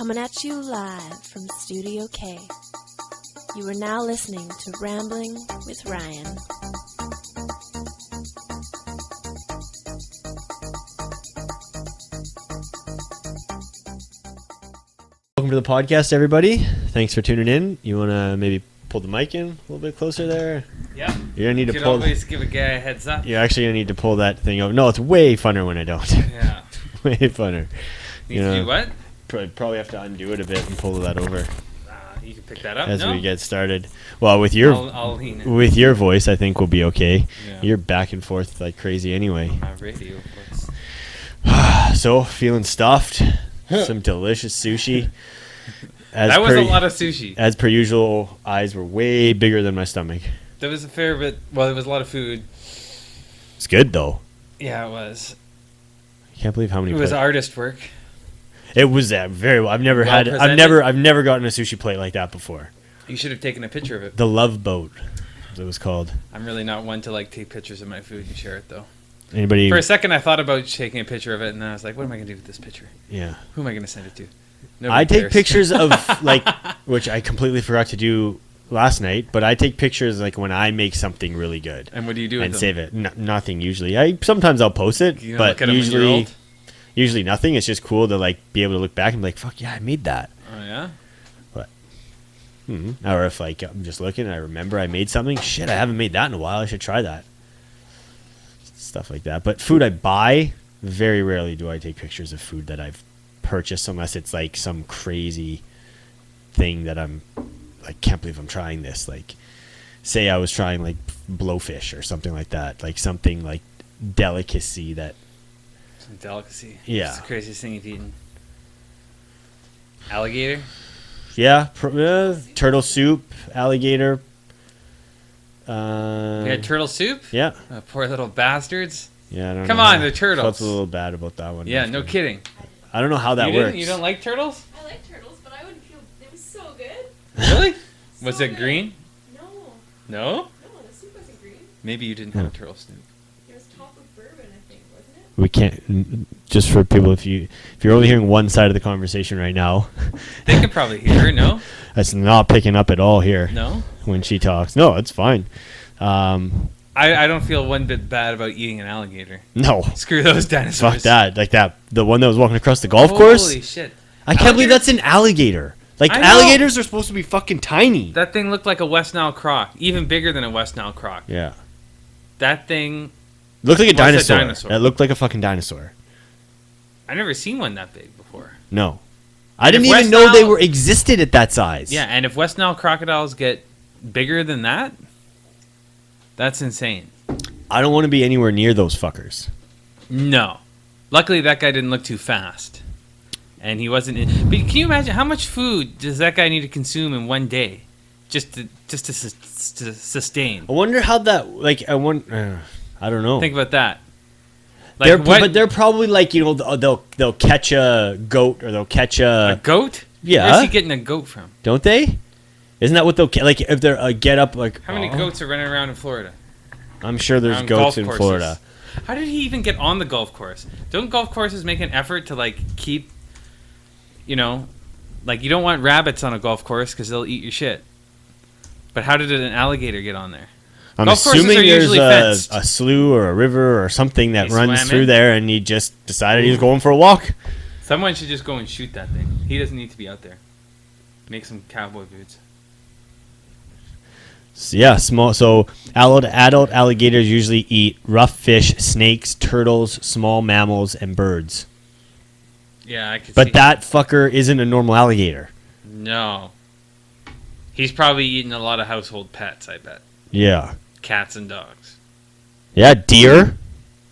Coming at you live from Studio K. You are now listening to Rambling with Ryan. Welcome to the podcast, everybody. Thanks for tuning in. You want to maybe pull the mic in a little bit closer there? Yeah. You're going to need to pull... always give a guy a heads up. You're actually going to need to pull that thing over. No, it's way funner when I don't. Yeah. Way funner. Need to do what? Probably have to undo it a bit and pull that over. You can pick that up as we get started. Well, with your I'll lean in. with your voice, I think we'll be okay. Yeah. You're back and forth like crazy anyway. My radio voice. So, feeling stuffed. Some delicious sushi. That was a lot of sushi. As per usual, eyes were way bigger than my stomach. There was a fair bit. Well, there was a lot of food. It's good though. Yeah, it was. I can't believe how many. It was artist work. It was very well. I've never gotten a sushi plate like that before. You should have taken a picture of it. The Love Boat, as it was called. I'm really not one to like take pictures of my food and share it though. Anybody? For a second, I thought about taking a picture of it, and then I was like, "What am I going to do with this picture? Yeah. Who am I going to send it to?" I take pictures of like, which I completely forgot to do last night. But I take pictures like when I make something really good. And what do you do with and them? save it? Nothing usually. Sometimes I'll post it, You don't but look at them when you're old? Usually nothing. It's just cool to like be able to look back and be like, "Fuck yeah, I made that." Oh yeah. But, or if like I'm just looking and I remember I made something. Shit, I haven't made that in a while. I should try that. Stuff like that. But food I buy, very rarely do I take pictures of food that I've purchased unless it's like some crazy thing that I'm like, can't believe I'm trying this. Like, say I was trying like blowfish or something like that. Like something like delicacy that. Delicacy. Yeah. It's the craziest thing you've eaten. Alligator? Yeah. Turtle soup, alligator. We had turtle soup? Yeah. Poor little bastards. Yeah, I don't know. Come on, the turtles. Felt a little bad about that one. Yeah, no kidding. I don't know how that works. You don't like turtles? I like turtles, but I wouldn't feel... It was so good. Really? So Was it good. green? No. No? No, the soup wasn't green. Maybe you didn't have a turtle soup. It was topped with bourbon, I think, wasn't it? We can't. Just for people, if you're only hearing one side of the conversation right now, They could probably hear her, no? that's not picking up at all here. No? When she talks, no, it's fine. I don't feel one bit bad about eating an alligator. No, Screw those dinosaurs. fuck that. Like that, the one that was walking across the golf course. Holy shit. I can't believe that's an alligator. Like, I know. alligators are supposed to be fucking tiny. That thing looked like a West Nile croc. Even bigger than a West Nile croc. Yeah. That thing... Looked like a Was a dinosaur. dinosaur. It looked like a fucking dinosaur. I've never seen one that big before. No. I didn't if even West know they Nile- were existed at that size. Yeah, and if West Nile crocodiles get bigger than that, that's insane. I don't want to be anywhere near those fuckers. No. Luckily, that guy didn't look too fast. And he wasn't in... But can you imagine how much food does that guy need to consume in one day? Just to sustain. I wonder how that, like, I don't know. Think about that. Like, But they're probably like, you know, they'll catch a goat or they'll catch a goat? Yeah. Where's he getting a goat from? Don't they? Isn't that what they'll like if they're get up like? How many goats are running around in Florida? I'm sure there's Around goats golf in courses. Florida. How did he even get on the golf course? Don't golf courses make an effort to like keep, you know, like you don't want rabbits on a golf course because they'll eat your shit. But how did an alligator get on there? I'm Golf courses assuming are there's usually fenced. a slough or a river or something that He runs swam through in? there, and he just decided he was going for a walk. Someone should just go and shoot that thing. He doesn't need to be out there. Make some cowboy boots. So, yeah, small. So adult alligators usually eat rough fish, snakes, turtles, small mammals, and birds. Yeah, I could see. But that fucker isn't a normal alligator. No. He's probably eating a lot of household pets, I bet. Yeah. Cats and dogs. Yeah, deer.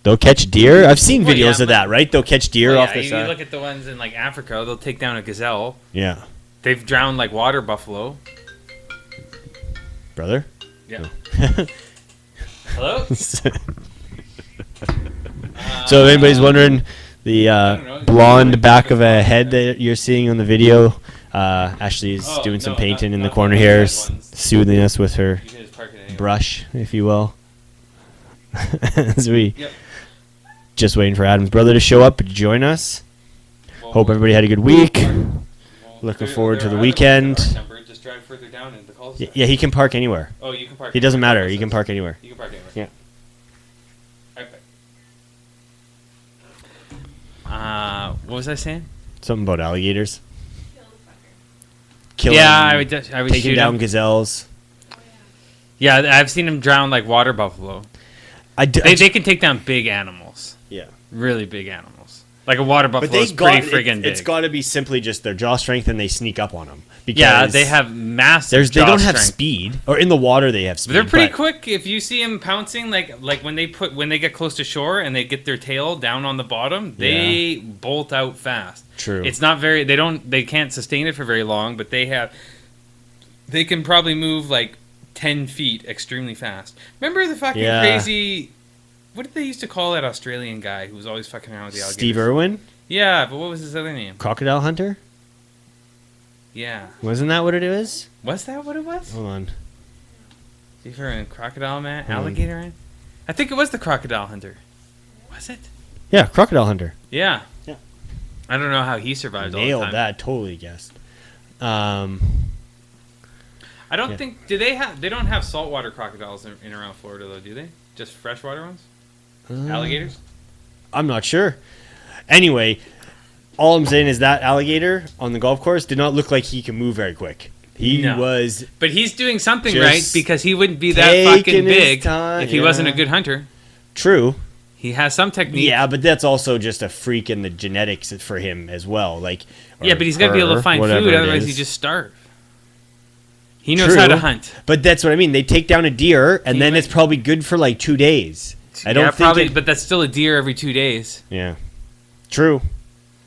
They'll catch deer. I've seen Well, videos yeah, of that, right? They'll catch deer off the you side. look at the ones in like Africa, they'll take down a gazelle. Yeah. They've drowned like water buffalo. Brother? Yeah. No. Hello? So if anybody's wondering, the know. blonde back of a head that you're seeing on the video, Ashley's doing some painting in the not corner the here, red ones. soothing us with her You can just park it anywhere. brush, if you will. As we Yep. just waiting for Adam's brother to show up and join us. Hope everybody had a good week. One Looking There- forward to there the are other weekend. ones that aren't numbered. Just drive further down into the cul-de-sac. Yeah, he can park anywhere. Oh, you can park. It doesn't anywhere. matter. He can park anywhere. You can park anywhere. Yeah. What was I saying? Something about alligators. Killing, Yeah, I would taking shoot down him. gazelles. Yeah, I've seen him drown like water buffalo. They can take down big animals, yeah. really big animals. Like a water But buffalo they is pretty got friggin' big. It's got to be simply just their jaw strength, and they sneak up on them. Because Yeah, they have massive. They jaw don't have strength. speed, or in the water they have speed. But they're pretty but- quick. If you see them pouncing, like when they get close to shore and they get their tail down on the bottom, they bolt out fast. True. It's not very. They can't sustain it for very long, but they can probably move like 10 feet extremely fast. Remember the fucking Yeah. crazy. What did they used to call that Australian guy who was always fucking around with the alligators? Steve Irwin, Yeah, but what was his other name? crocodile hunter. Yeah. Wasn't that what it is? Was that what it was? Hold on. Steve Irwin, Crocodile Man? Hold on. Alligator Man? I think it was the Crocodile Hunter. Was it? Yeah, crocodile hunter. Yeah. Yeah. I don't know how he survived all the Nailed time. that. Totally guessed. I don't Yeah. think... They don't have saltwater crocodiles in around Florida, though, do they? Just freshwater ones? Alligators? I'm not sure. Anyway, all I'm saying is that alligator on the golf course did not look like he can move very quick. He No. was But he's doing something Just right because he wouldn't be that taking fucking his big time, if he wasn't a yeah. good hunter. true. He has some technique. Yeah, but that's also just a freak in the genetics for him as well. Like, Yeah, or but he's got to be able to her, find whatever food, it otherwise is. he just starve. He knows how to True. hunt. But that's what I mean. They take down a deer, and He then might- it's probably good for like 2 days. I don't Yeah, think. probably, but that's still a deer every 2 days, Yeah, true.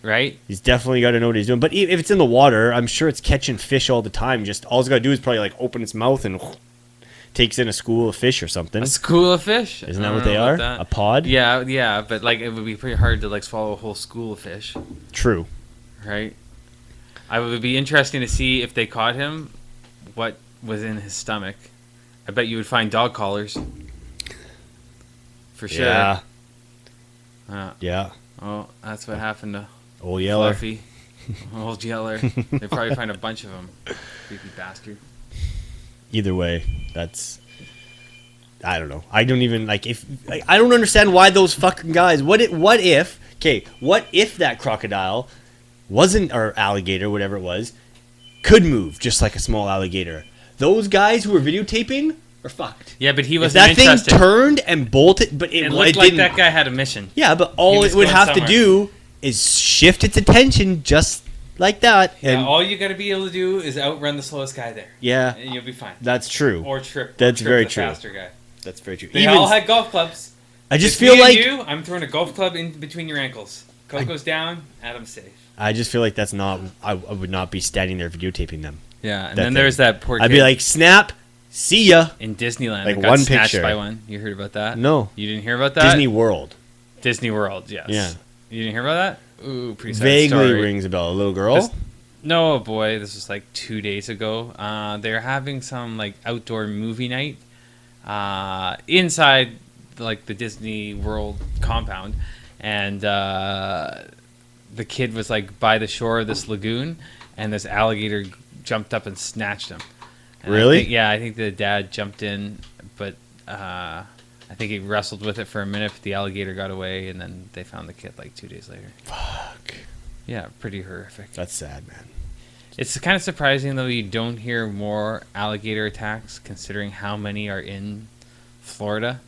right? He's definitely got to know what he's doing. But if it's in the water, I'm sure it's catching fish all the time. Just all it's got to do is probably like open its mouth and takes in a school of fish or something. A school of fish. Isn't I that don't what they know are? about that. A pod? Yeah, but like it would be pretty hard to like swallow a whole school of fish, True. right? I would be interesting to see if they caught him, what was in his stomach. I bet you would find dog collars. For sure. Yeah. Yeah. Oh, that's what happened to Old Yeller. Fluffy. Old Yeller. They probably find a bunch of them. Creepy bastard. Either way, that's. I don't know. I don't even like if like, I don't understand why those fucking guys. What if? Okay, what if that crocodile wasn't or alligator, whatever it was, could move just like a small alligator? Those guys who were videotaping are fucked. Yeah, but he If wasn't that thing interested. turned and bolted, but It it looked like didn't. that guy had a mission. Yeah, but He all was it would going have somewhere. to do is shift its attention just like that. Yeah, And all you got to be able to do is outrun the slowest guy there, yeah, and you'll be fine. that's true. Or trip. That's or trip very the true. Faster guy. That's very true. They all had golf clubs. I just If feel me and like you, I'm throwing a golf club in between your ankles. Coco's down, Adam's safe. I just feel like that's not. I would not be standing there videotaping them. Yeah, and That then there's thing. that poor kid I'd be like, snap, see ya. in Disneyland. like that got one snatched picture. by one. You heard about that? No, You didn't hear about that? Disney World. Disney World, yes. Yeah. You didn't hear about that? Ooh, pretty sad Vaguely story. rings a bell. A little girl. This- No, boy, this was like 2 days ago. They're having some like outdoor movie night inside like the Disney World compound, and the kid was like by the shore of this lagoon, and this alligator jumped up and snatched him. And Really? I think the dad jumped in, but I think he wrestled with it for a minute. But the alligator got away, and then they found the kid like 2 days later. Fuck. Yeah, pretty horrific. That's sad, man. It's kind of surprising, though, you don't hear more alligator attacks, considering how many are in Florida.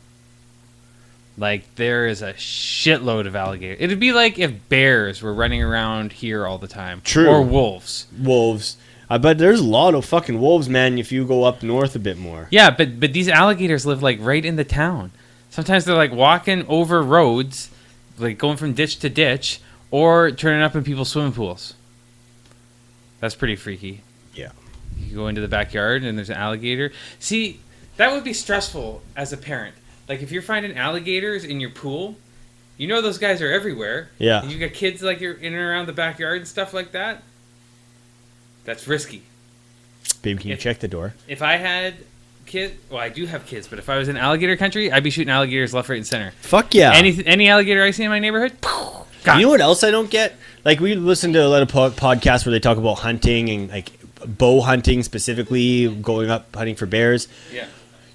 Like, there is a shitload of alligators. It'd be like if bears were running around here all the time. True. Or wolves. Wolves. I bet there's a lot of fucking wolves, man. If you go up north a bit more. Yeah, but these alligators live, like, right in the town. Sometimes they're, like, walking over roads, like, going from ditch to ditch, or turning up in people's swimming pools. That's pretty freaky. Yeah. You go into the backyard and there's an alligator. See, that would be stressful as a parent. Like if you're finding alligators in your pool, you know those guys are everywhere. Yeah. And you got kids like you're in and around the backyard and stuff like that. That's risky. Babe, can you check the door? If I had kids, well, I do have kids, but if I was in alligator country, I'd be shooting alligators left, right, and center. Fuck yeah. Any alligator I see in my neighborhood, God. You know what else I don't get? Like, we listen to a lot of podcasts where they talk about hunting and like bow hunting specifically, going up hunting for bears. Yeah.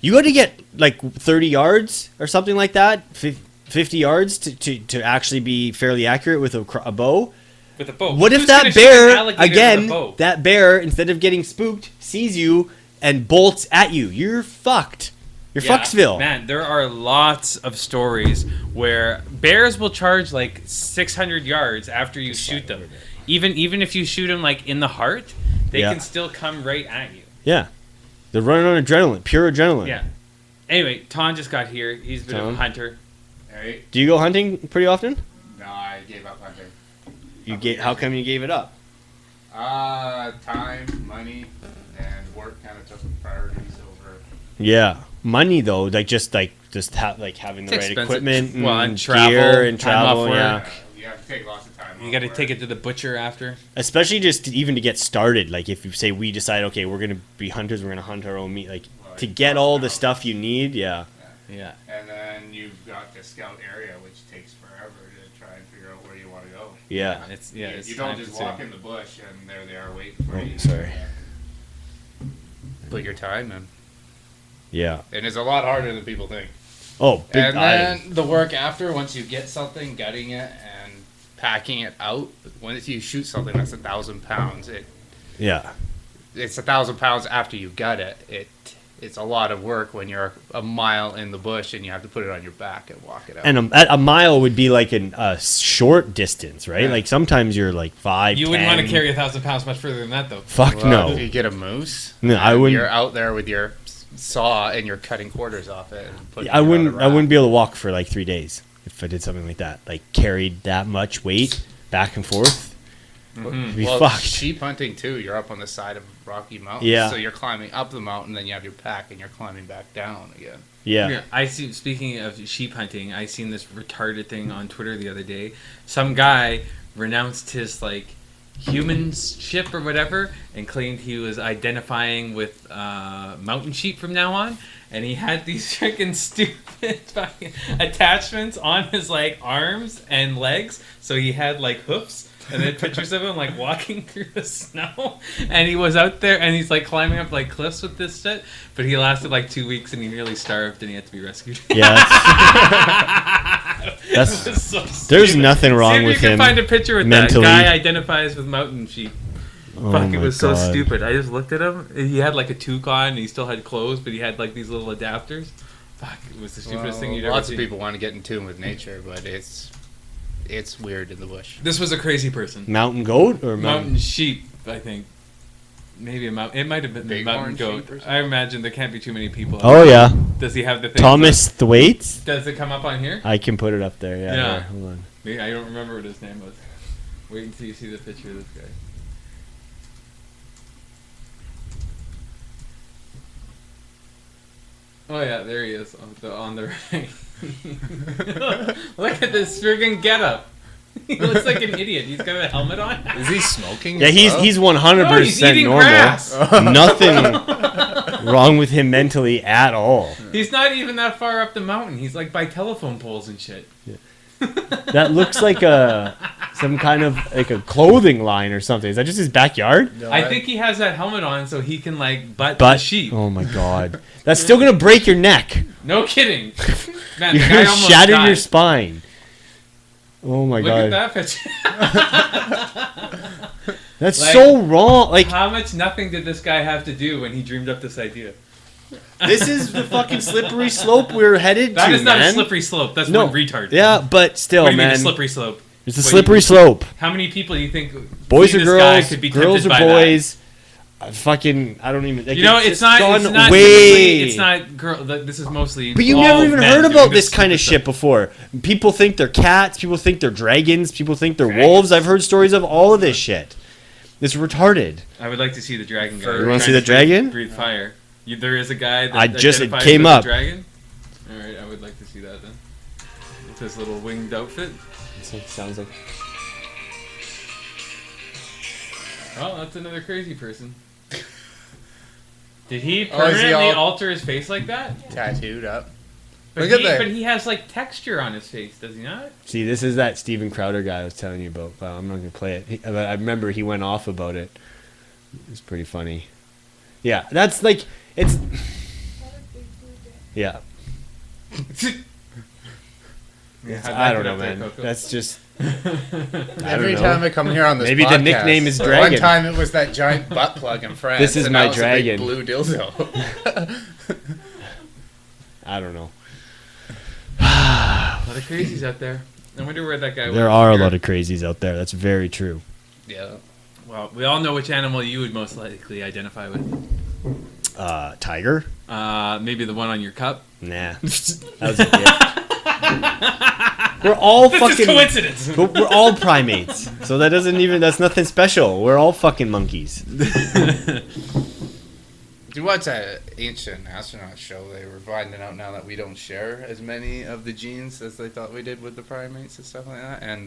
You got to get like 30 yards or something like that, 50 yards to actually be fairly accurate with a bow. With a bow. What if Who's that gonna shoot bear, an alligator with a again, bow? that bear, instead of getting spooked, sees you and bolts at you? You're fucked. You're Fucksville. Man, there are lots of stories where bears will charge like 600 yards after you shoot them. Even if you shoot them like in the heart, they can still come right at you. Yeah. They're running on adrenaline, pure adrenaline. Yeah. Anyway, Ton just got here. He's a bit of a hunter. Hey. Do you go hunting pretty often? No, I gave up hunting. How come you gave it up? Time, money, and work kind of took priorities over. Yeah. Money though, like having the It's right expensive. equipment and, Well, and travel, gear and time off travel. work. Yeah. You have to take lots of time. You got to take it to the butcher after. Especially just even to get started. Like if you say we decide, okay, we're gonna be hunters, we're gonna hunt our own meat. Like to get all the stuff you need. Yeah. Yeah. And then you've got the scout area, which takes forever to try and figure out where you want to go. Yeah. It's You don't just walk in the bush and there they are waiting for you. Sorry. Put your time in. Yeah. And it's a lot harder than people think. Oh, big And then the work after, once you get something, gutting it and packing it out. Once you shoot something that's 1,000 pounds, Yeah. it's 1,000 pounds after you gut it. It's a lot of work when you're a mile in the bush and you have to put it on your back and walk it out. And a mile would be like a short distance, right? Yeah. Like sometimes you're like 5. You wouldn't want to 10. carry 1,000 pounds much further than that, though. Fuck Well, no. If you get a moose, No, I and wouldn't. You're out there with your saw and you're cutting quarters off it. And putting I it on a wouldn't. I rack. wouldn't be able to walk for like 3 days if I did something like that. Like carried that much weight back and forth. It'd be Well, fucked. sheep hunting too. You're up on the side of Rocky Mountain. Yeah. So you're climbing up the mountain, then you have your pack, and you're climbing back down again. Yeah. I see. Speaking of sheep hunting, I seen this retarded thing on Twitter the other day. Some guy renounced his like humanship or whatever and claimed he was identifying with mountain sheep from now on. And he had these freaking stupid fucking attachments on his like arms and legs, so he had like hoofs. And then pictures of him like walking through the snow, and he was out there and he's like climbing up like cliffs with this shit. But he lasted like 2 weeks and he nearly starved and he had to be rescued. Yeah. That's It was so there's stupid. nothing wrong See if with you can him. find a picture with mentally. that guy identifies with mountain sheep. Oh Fuck, it my was so God. stupid. I just looked at him. He had like a toque on and he still had clothes, but he had like these little adapters. Fuck, it was the stupidest thing you'd ever Lots seen. of people want to get in tune with nature, but it's weird in the bush. This was a crazy person. Mountain goat or Mountain sheep, I think. Maybe a mountain. It might have been the mountain Bighorn goat. sheep or something? I imagine there can't be too many people. Oh yeah. Does he have the thing? Thomas Thwaites. Does it come up on here? I can put it up there. Yeah. Yeah. Here, hold on. Maybe, I don't remember what his name was. Wait until you see the picture of this guy. Oh yeah, there he is on the right. Look at this friggin' getup. He looks like an idiot. He's got a helmet on. Is he smoking? Yeah, he's 100% No, he's eating normal. grass. Nothing wrong with him mentally at all. He's not even that far up the mountain. He's like by telephone poles and shit. That looks like some kind of like a clothing line or something. Is that just his backyard? I think he has that helmet on so he can like butt the sheep. Oh my god, that's still gonna break your neck. No kidding. Man, You're the guy gonna almost shatter died. your spine. Oh my Look god, at that picture. that's Like, so wrong. Like How much nothing did this guy have to do when he dreamed up this idea? this is the fucking slippery slope we're headed That to, is not man. a slippery slope. That's No, one retard. yeah, but still, What do you mean man, a slippery slope? it's a Wait, slippery slope. How many people do you think Boys seeing or this guy girls, could be girls tempted or by that? boys. Fucking, I don't even. Like, You know, it's just not. gone It's not. way. Typically, it's not girl. This is mostly. But you all never even men heard doing about this kind stupid of stuff. shit before. People think they're cats. People think they're dragons. People think they're Dragons. wolves. I've heard stories of all of this shit. It's retarded. I would like to see the dragon guy. You We're wanna trying see the to dragon? Breathe fire. There is a guy that I just- it identifies came as a up. dragon. All right, I would like to see that then. With his little winged outfit. Sounds like. Oh, that's another crazy person. Did he Oh, is he permanently all- alter his face like that? tattooed up. But Look at he, that. but he has like texture on his face, does he not? See, this is that Steven Crowder guy I was telling you about. But I'm not gonna play it. But I remember he went off about it. It's pretty funny. Yeah, that's like it's. Yeah. I don't know, man. That's just. Every time I come here on this Maybe podcast, the nickname is One Dragon. time it was that giant butt plug in France. This is and my now it's a big dragon. blue dildo. I don't know. A lot of crazies out there. I wonder where that guy went. There are a lot of crazies out there. That's very true. Yeah. Well, we all know which animal you would most likely identify with. Tiger? Maybe the one on your cup. Nah. That was a gift. We're all This fucking is coincidence. But we're all primates. So that's nothing special. We're all fucking monkeys. Do you watch that ancient astronaut show? They were finding out now that we don't share as many of the genes as they thought we did with the primates and stuff like that. And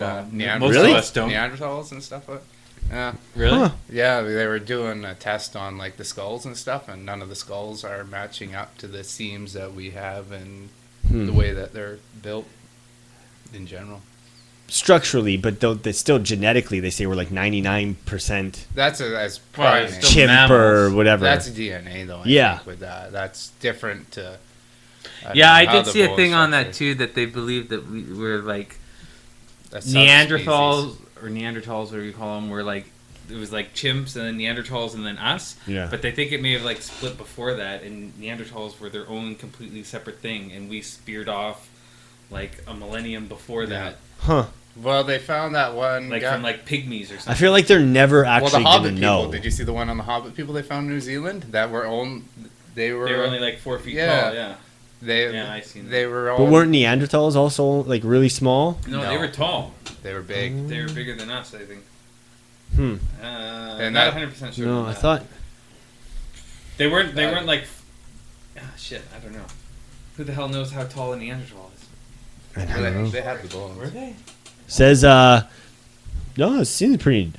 most Really? of us don't. Neanderthals and stuff like that. Yeah. Really? Huh. Yeah, they were doing a test on like the skulls and stuff, and none of the skulls are matching up to the seams that we have and the way that they're built in general. Structurally, but still genetically, they say we're like 99% That's as Well, primates. it's still chimp mammals. or whatever. That's DNA though. I Yeah. think, with that, that's different to. don't Yeah, know I how did the see a bone thing on that structure- too, that they believed that we were like a subspecies. Neanderthals, whatever you call them, were like, it was like chimps and then Neanderthals and then us. Yeah. But they think it may have like split before that, and Neanderthals were their own completely separate thing, and we speared off like a millennium before that, Huh. Well, they found that one like guy. from like pygmies or something. I feel like they're never Well, actually the going Hobbit to people. know. Did you see the one on the Hobbit people they found in New Zealand? That were own. They were only like 4 feet Yeah. tall. Yeah. They. I seen that. They were all. But weren't Neanderthals also like really small? No, they No. were tall. They were big. They were bigger than us, I think. Hmm. And that- not 100% sure. No, about I that. thought. They weren't. They weren't like. Shit, I don't know. Who the hell knows how tall a Neanderthal is? I don't know. They had the bones. Were they? Says no, it seems pretty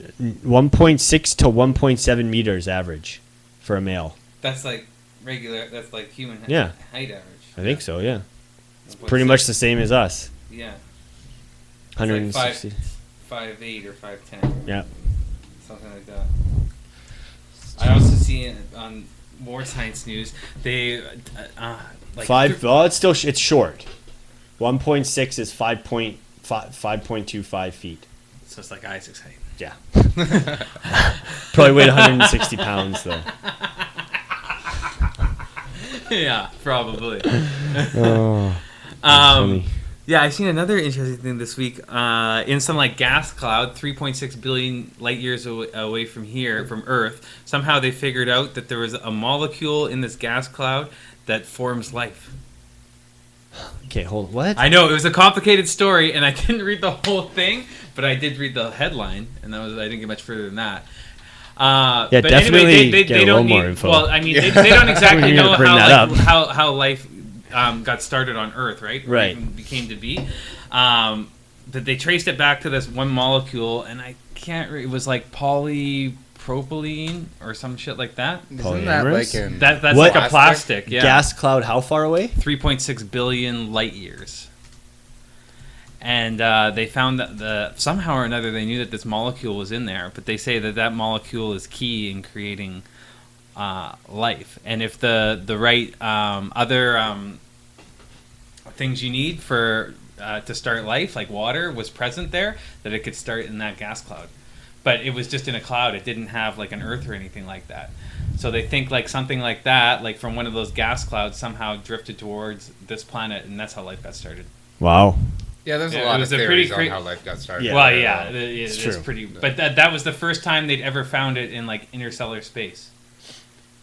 1.6 to 1.7 meters average for a male. That's like regular. That's like human Yeah. height average. I think so, yeah. It's What's pretty it? much the same as us. Yeah. 160. 5'8" or 5'10", Yeah. something like that. I also see it on more science news. They like Well, it's still it's short. 1.6 is 5.25 feet. so it's like Isaac's height. Yeah. Probably weighed 160 pounds though. Yeah, probably. Oh. funny. Yeah, I seen another interesting thing this week. In some like gas cloud, 3.6 billion light years away from here, from Earth, somehow they figured out that there was a molecule in this gas cloud that forms life. Okay, hold. What? I know it was a complicated story, and I didn't read the whole thing, but I did read the headline, and I didn't get much further than that. Yeah, but definitely anyway, they get a don't little more need. info. Well, I mean, they don't exactly You're gonna know bring how that like, up. how life got started on Earth, right? Or Right. even became to be. But they traced it back to this one molecule, and I can't. It was like polypropylene or some shit like that. Isn't that like Polyamorous? in That's What? like a plastic. Yeah. Gas cloud how far away? 3.6 billion light years. And they found that somehow or another they knew that this molecule was in there, but they say that molecule is key in creating life. And if the right other things you need for to start life, like water, was present there, that it could start in that gas cloud. But it was just in a cloud. It didn't have like an Earth or anything like that. So they think like something like that, like from one of those gas clouds, somehow drifted towards this planet, and that's how life got started. Wow. Yeah, there's Yeah, a it lot of was a theories pretty on how life got started. Yeah. Well, yeah, It's it's true. pretty. But that was the first time they'd ever found it in like interstellar space.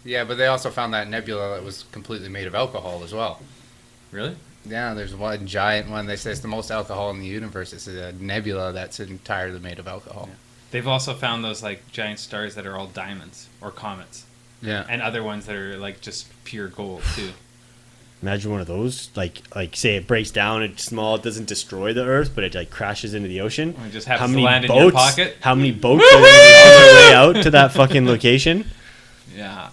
Yeah, but they also found that nebula that was completely made of alcohol as well. Really? Yeah, there's one giant one. They say it's the most alcohol in the universe. It's a nebula that's entirely made of alcohol. Yeah. They've also found those like giant stars that are all diamonds or comets, Yeah. and other ones that are like just pure gold too. Imagine one of those. Like say it breaks down. It's small. It doesn't destroy the Earth, but it like crashes into the ocean. Or it just happens to land in your pocket. How many boats are gonna be on their way out to that fucking location? Yeah.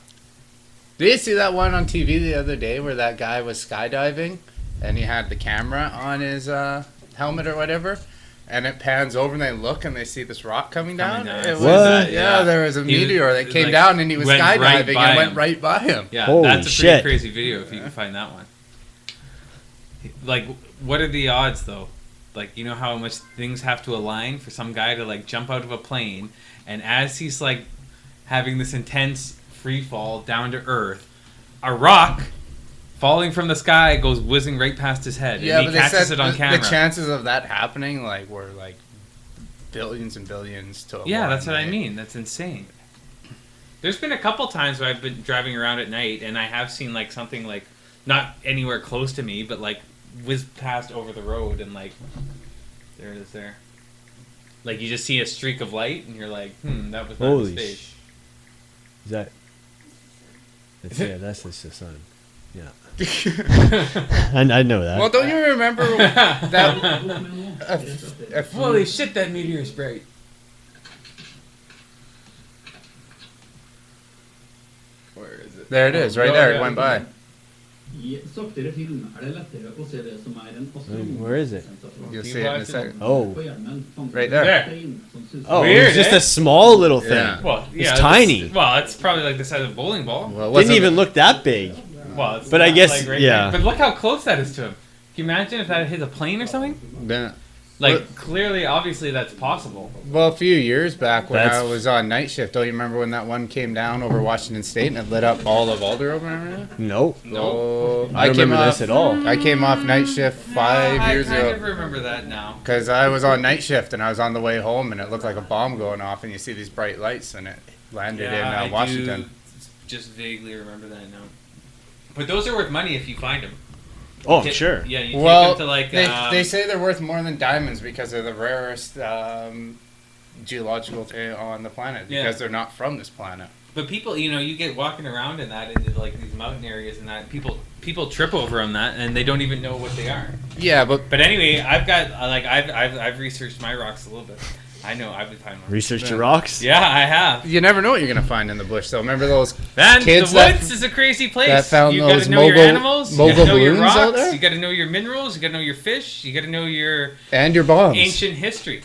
Did you see that one on TV the other day where that guy was skydiving and he had the camera on his helmet or whatever. And it pans over, and they look, and they see this rock coming down. It was, What? yeah, there was a meteor that came down, and he was went right skydiving by and went him. right by him. Yeah, Holy that's a shit. pretty crazy video if you can find that one. Like, what are the odds, though? Like, you know how much things have to align for some guy to, like, jump out of a plane, and as he's, like, having this intense free fall down to Earth, a rock falling from the sky goes whizzing right past his head, Yeah, and but he they catches said it on camera. the chances of that happening, like, were, like, billions and billions to Yeah, one, that's what I right? mean. That's insane. There's been a couple times where I've been driving around at night, and I have seen, like, something, like, not anywhere close to me, but, like, whiz past over the road, and, like, there it is there. Like, you just see a streak of light, and you're like, that was not Holy his face. Is that? That's just the sun. Yeah. I know that. Well, don't you remember that? Holy shit, that meteor is bright. Where is it? There it is, right there. It went by. Where is it? You'll see it in a second. Oh. Right there. Oh, Weird, it's just eh? a small little thing. Yeah. Well, yeah, tiny. Well, it's probably like the size of a bowling ball. Well, it Didn't wasn't- even look that big. Well, it's But I not, guess- like, right yeah. there. But look how close that is to him. Can you imagine if that hit a plane or something? Yeah. Like, What? clearly, obviously, that's possible. Well, a few years back when That's- I was on night shift, don't you remember when that one came down over Washington State and it lit up all of Alder over there? Nope. No, I don't remember this at all. I came off night shift 5 years I ago. kind of remember that now. Because I was on night shift and I was on the way home and it looked like a bomb going off and you see these bright lights and it landed in I Washington. do just vaguely remember that now. But those are worth money if you find them. Oh, I'm sure. Yeah, you Well, take them to like. they say they're worth more than diamonds because they're the rarest geological thing on the planet Yeah. because they're not from this planet. But people, you get walking around in that into like these mountain areas and that people trip over on that and they don't even know what they are. Yeah, but But anyway, I've got like I've researched my rocks a little bit. I know I've been finding one. Research your rocks? Yeah, I have. you never know what you're gonna find in the bush. So remember those Man, kids the that- woods is a crazy place. that found you those gotta know your mogul- animals, you mogul gotta know your balloons out rocks, there? you gotta know your minerals, you gotta know your fish, you gotta know your and your bombs? ancient history.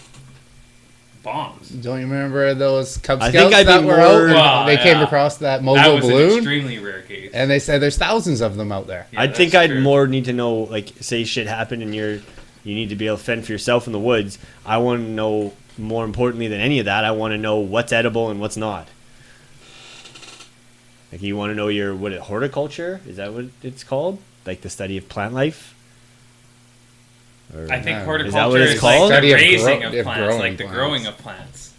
Bombs. Don't you remember those Cub I Scouts think I'd be that were more- out? and Well, they came yeah. across that That mogul was an balloon, extremely rare case. and they said there's thousands of them out there. Yeah, I think that's I'd true. more need to know, like, say shit happened and you need to be able to fend for yourself in the woods. I want to know, more importantly than any of that, I want to know what's edible and what's not. Like, you want to know your, horticulture? Is that what it's called? Like the study of plant life? Or, I think Is horticulture that what it's is called? like the Study of raising grow- of of plants, growing like the plants. growing of plants.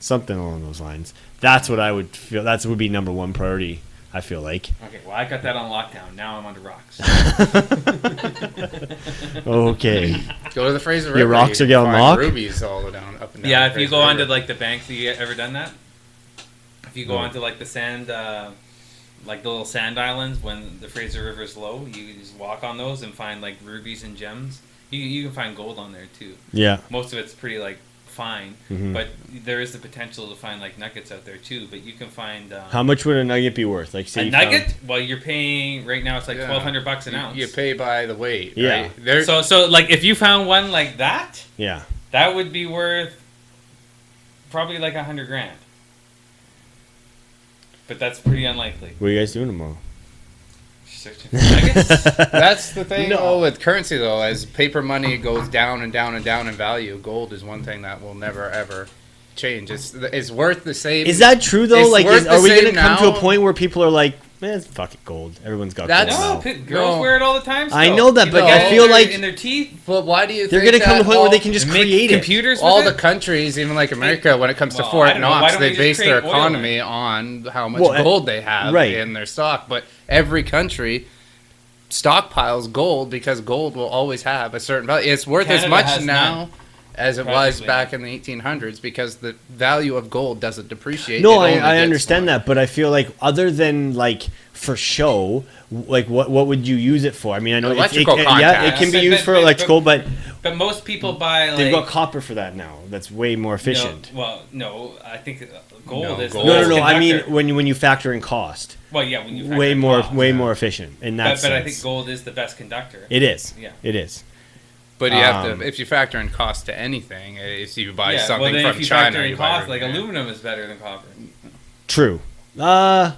something along those lines. That's what I would feel, that would be number one priority, I feel like. Okay, well I got that on lockdown. Now I'm under rocks. Okay. Go to the Fraser River. Your rocks you are can getting find locked? rubies all down up and down. Yeah, the if you Fraser go onto River. like the banks, have you ever done that? If you go onto like the sand, like the little sand islands when the Fraser River is low, you can just walk on those and find like rubies and gems. You can find gold on there too. Yeah. Most of it's pretty like fine, Mhm. but there is the potential to find like nuggets out there too. But you can find How much would a nugget be worth? Like, say a you found- nugget. Well, you're paying right now. It's like Yeah. $1,200 an ounce. You pay by the weight. Yeah. Right? There, So like if you found one like that, Yeah. that would be worth probably like $100,000. But that's pretty unlikely. What are you guys doing tomorrow? Searching for nuggets. that's the thing No. though, with currency though. As paper money goes down and down and down in value, gold is one thing that will never ever change. It's worth the same. Is that true though? It's Like, worth are the we going to same come to a now. point where people are like, man, fuck it, gold. Everyone's got That's- gold No, now. girls No. wear it all the time. I still. know that, but I Even feel in their- like in their teeth, But why do you They're think going to come to a that point where all- they can just make create it. computers. all with the it? countries, even like America, when it comes to Well, I Fort don't know. Why Knox, don't they we base just their create oil economy on how much Well, gold they have right. in their stock. But every country stockpiles gold because gold will always have a certain value. It's worth as Canada much has now none. as it was Practically back in the 1800s because the value of gold doesn't depreciate. No, It only I gets understand more. that, but I feel like other than like for show, like what would you use it for? I mean, I know Electrical it contacts. can be But- used for but- electrical, but But most people buy like they've got copper for that now. That's way more efficient. No, I think gold No, is gold. the No, best I mean conductor. when you factor in cost, Well, yeah, when you factor way in more cost. more efficient in that But I sense. think gold is the best conductor. It is. Yeah. It is. But you have Um, to, if you factor in cost to anything, if you buy Yeah, well, something then from if you China, factor in you buy cost, like everything. aluminum is better than copper, True. right?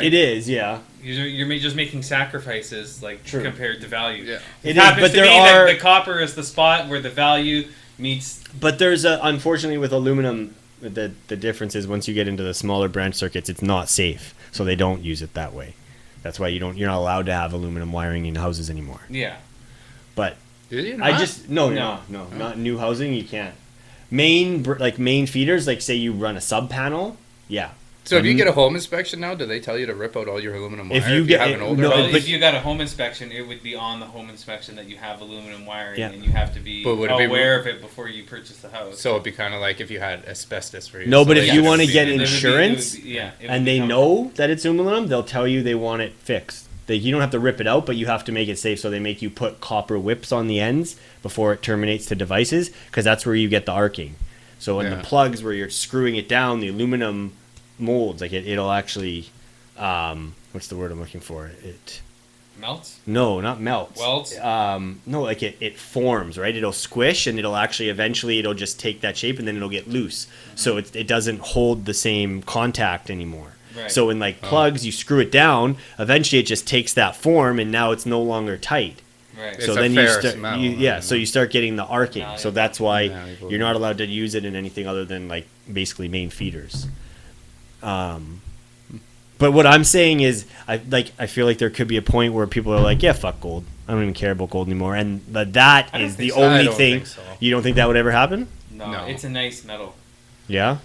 It is. Yeah. You're just making sacrifices like True. compared to value. Yeah. It is, happens but to there be are. that the copper is the spot where the value meets. But there's unfortunately with aluminum, the difference is once you get into the smaller branch circuits, it's not safe, so they don't use it that way. That's why you're not allowed to have aluminum wiring in houses anymore. Yeah. But Did you I not? just no, not in new housing. You can't. Main feeders, like say you run a sub panel, yeah. So if you get a home inspection now, do they tell you to rip out all your aluminum wire? If you get- have an older no, Well, house? but- if you got a home inspection, it would be on the home inspection that you have aluminum wiring, Yeah. and you have to be But would it be- aware of it before you purchase the house. So it'd be kind of like if you had asbestos for your No, but if you insulation, wanna it'd be- get It would be- insurance, it would be- yeah, it would and be they covered. know that it's aluminum, they'll tell you they want it fixed. You don't have to rip it out, but you have to make it safe. So they make you put copper whips on the ends before it terminates to devices, because that's where you get the arcing. So in Yeah. the plugs where you're screwing it down, the aluminum molds, like it'll actually, what's the word I'm looking for? melts. No, not melts. Welds? No, like it forms, right? It'll squish and it'll actually eventually it'll just take that shape and then it'll get loose. So it doesn't hold the same contact anymore. Right. So in like plugs, you screw it down, eventually it just takes that form and now it's no longer tight. Right. It's So a then you ferrous start, metal, so you start getting the arcing. Malleable. So that's why Malleable. you're not allowed to use it in anything other than like basically main feeders. But what I'm saying is, I feel like there could be a point where people are like, yeah, fuck gold. I don't even care about gold anymore. And that I don't is think the so. only I don't thing. think so. You don't think that would ever happen? No, it's a nice metal. Yeah.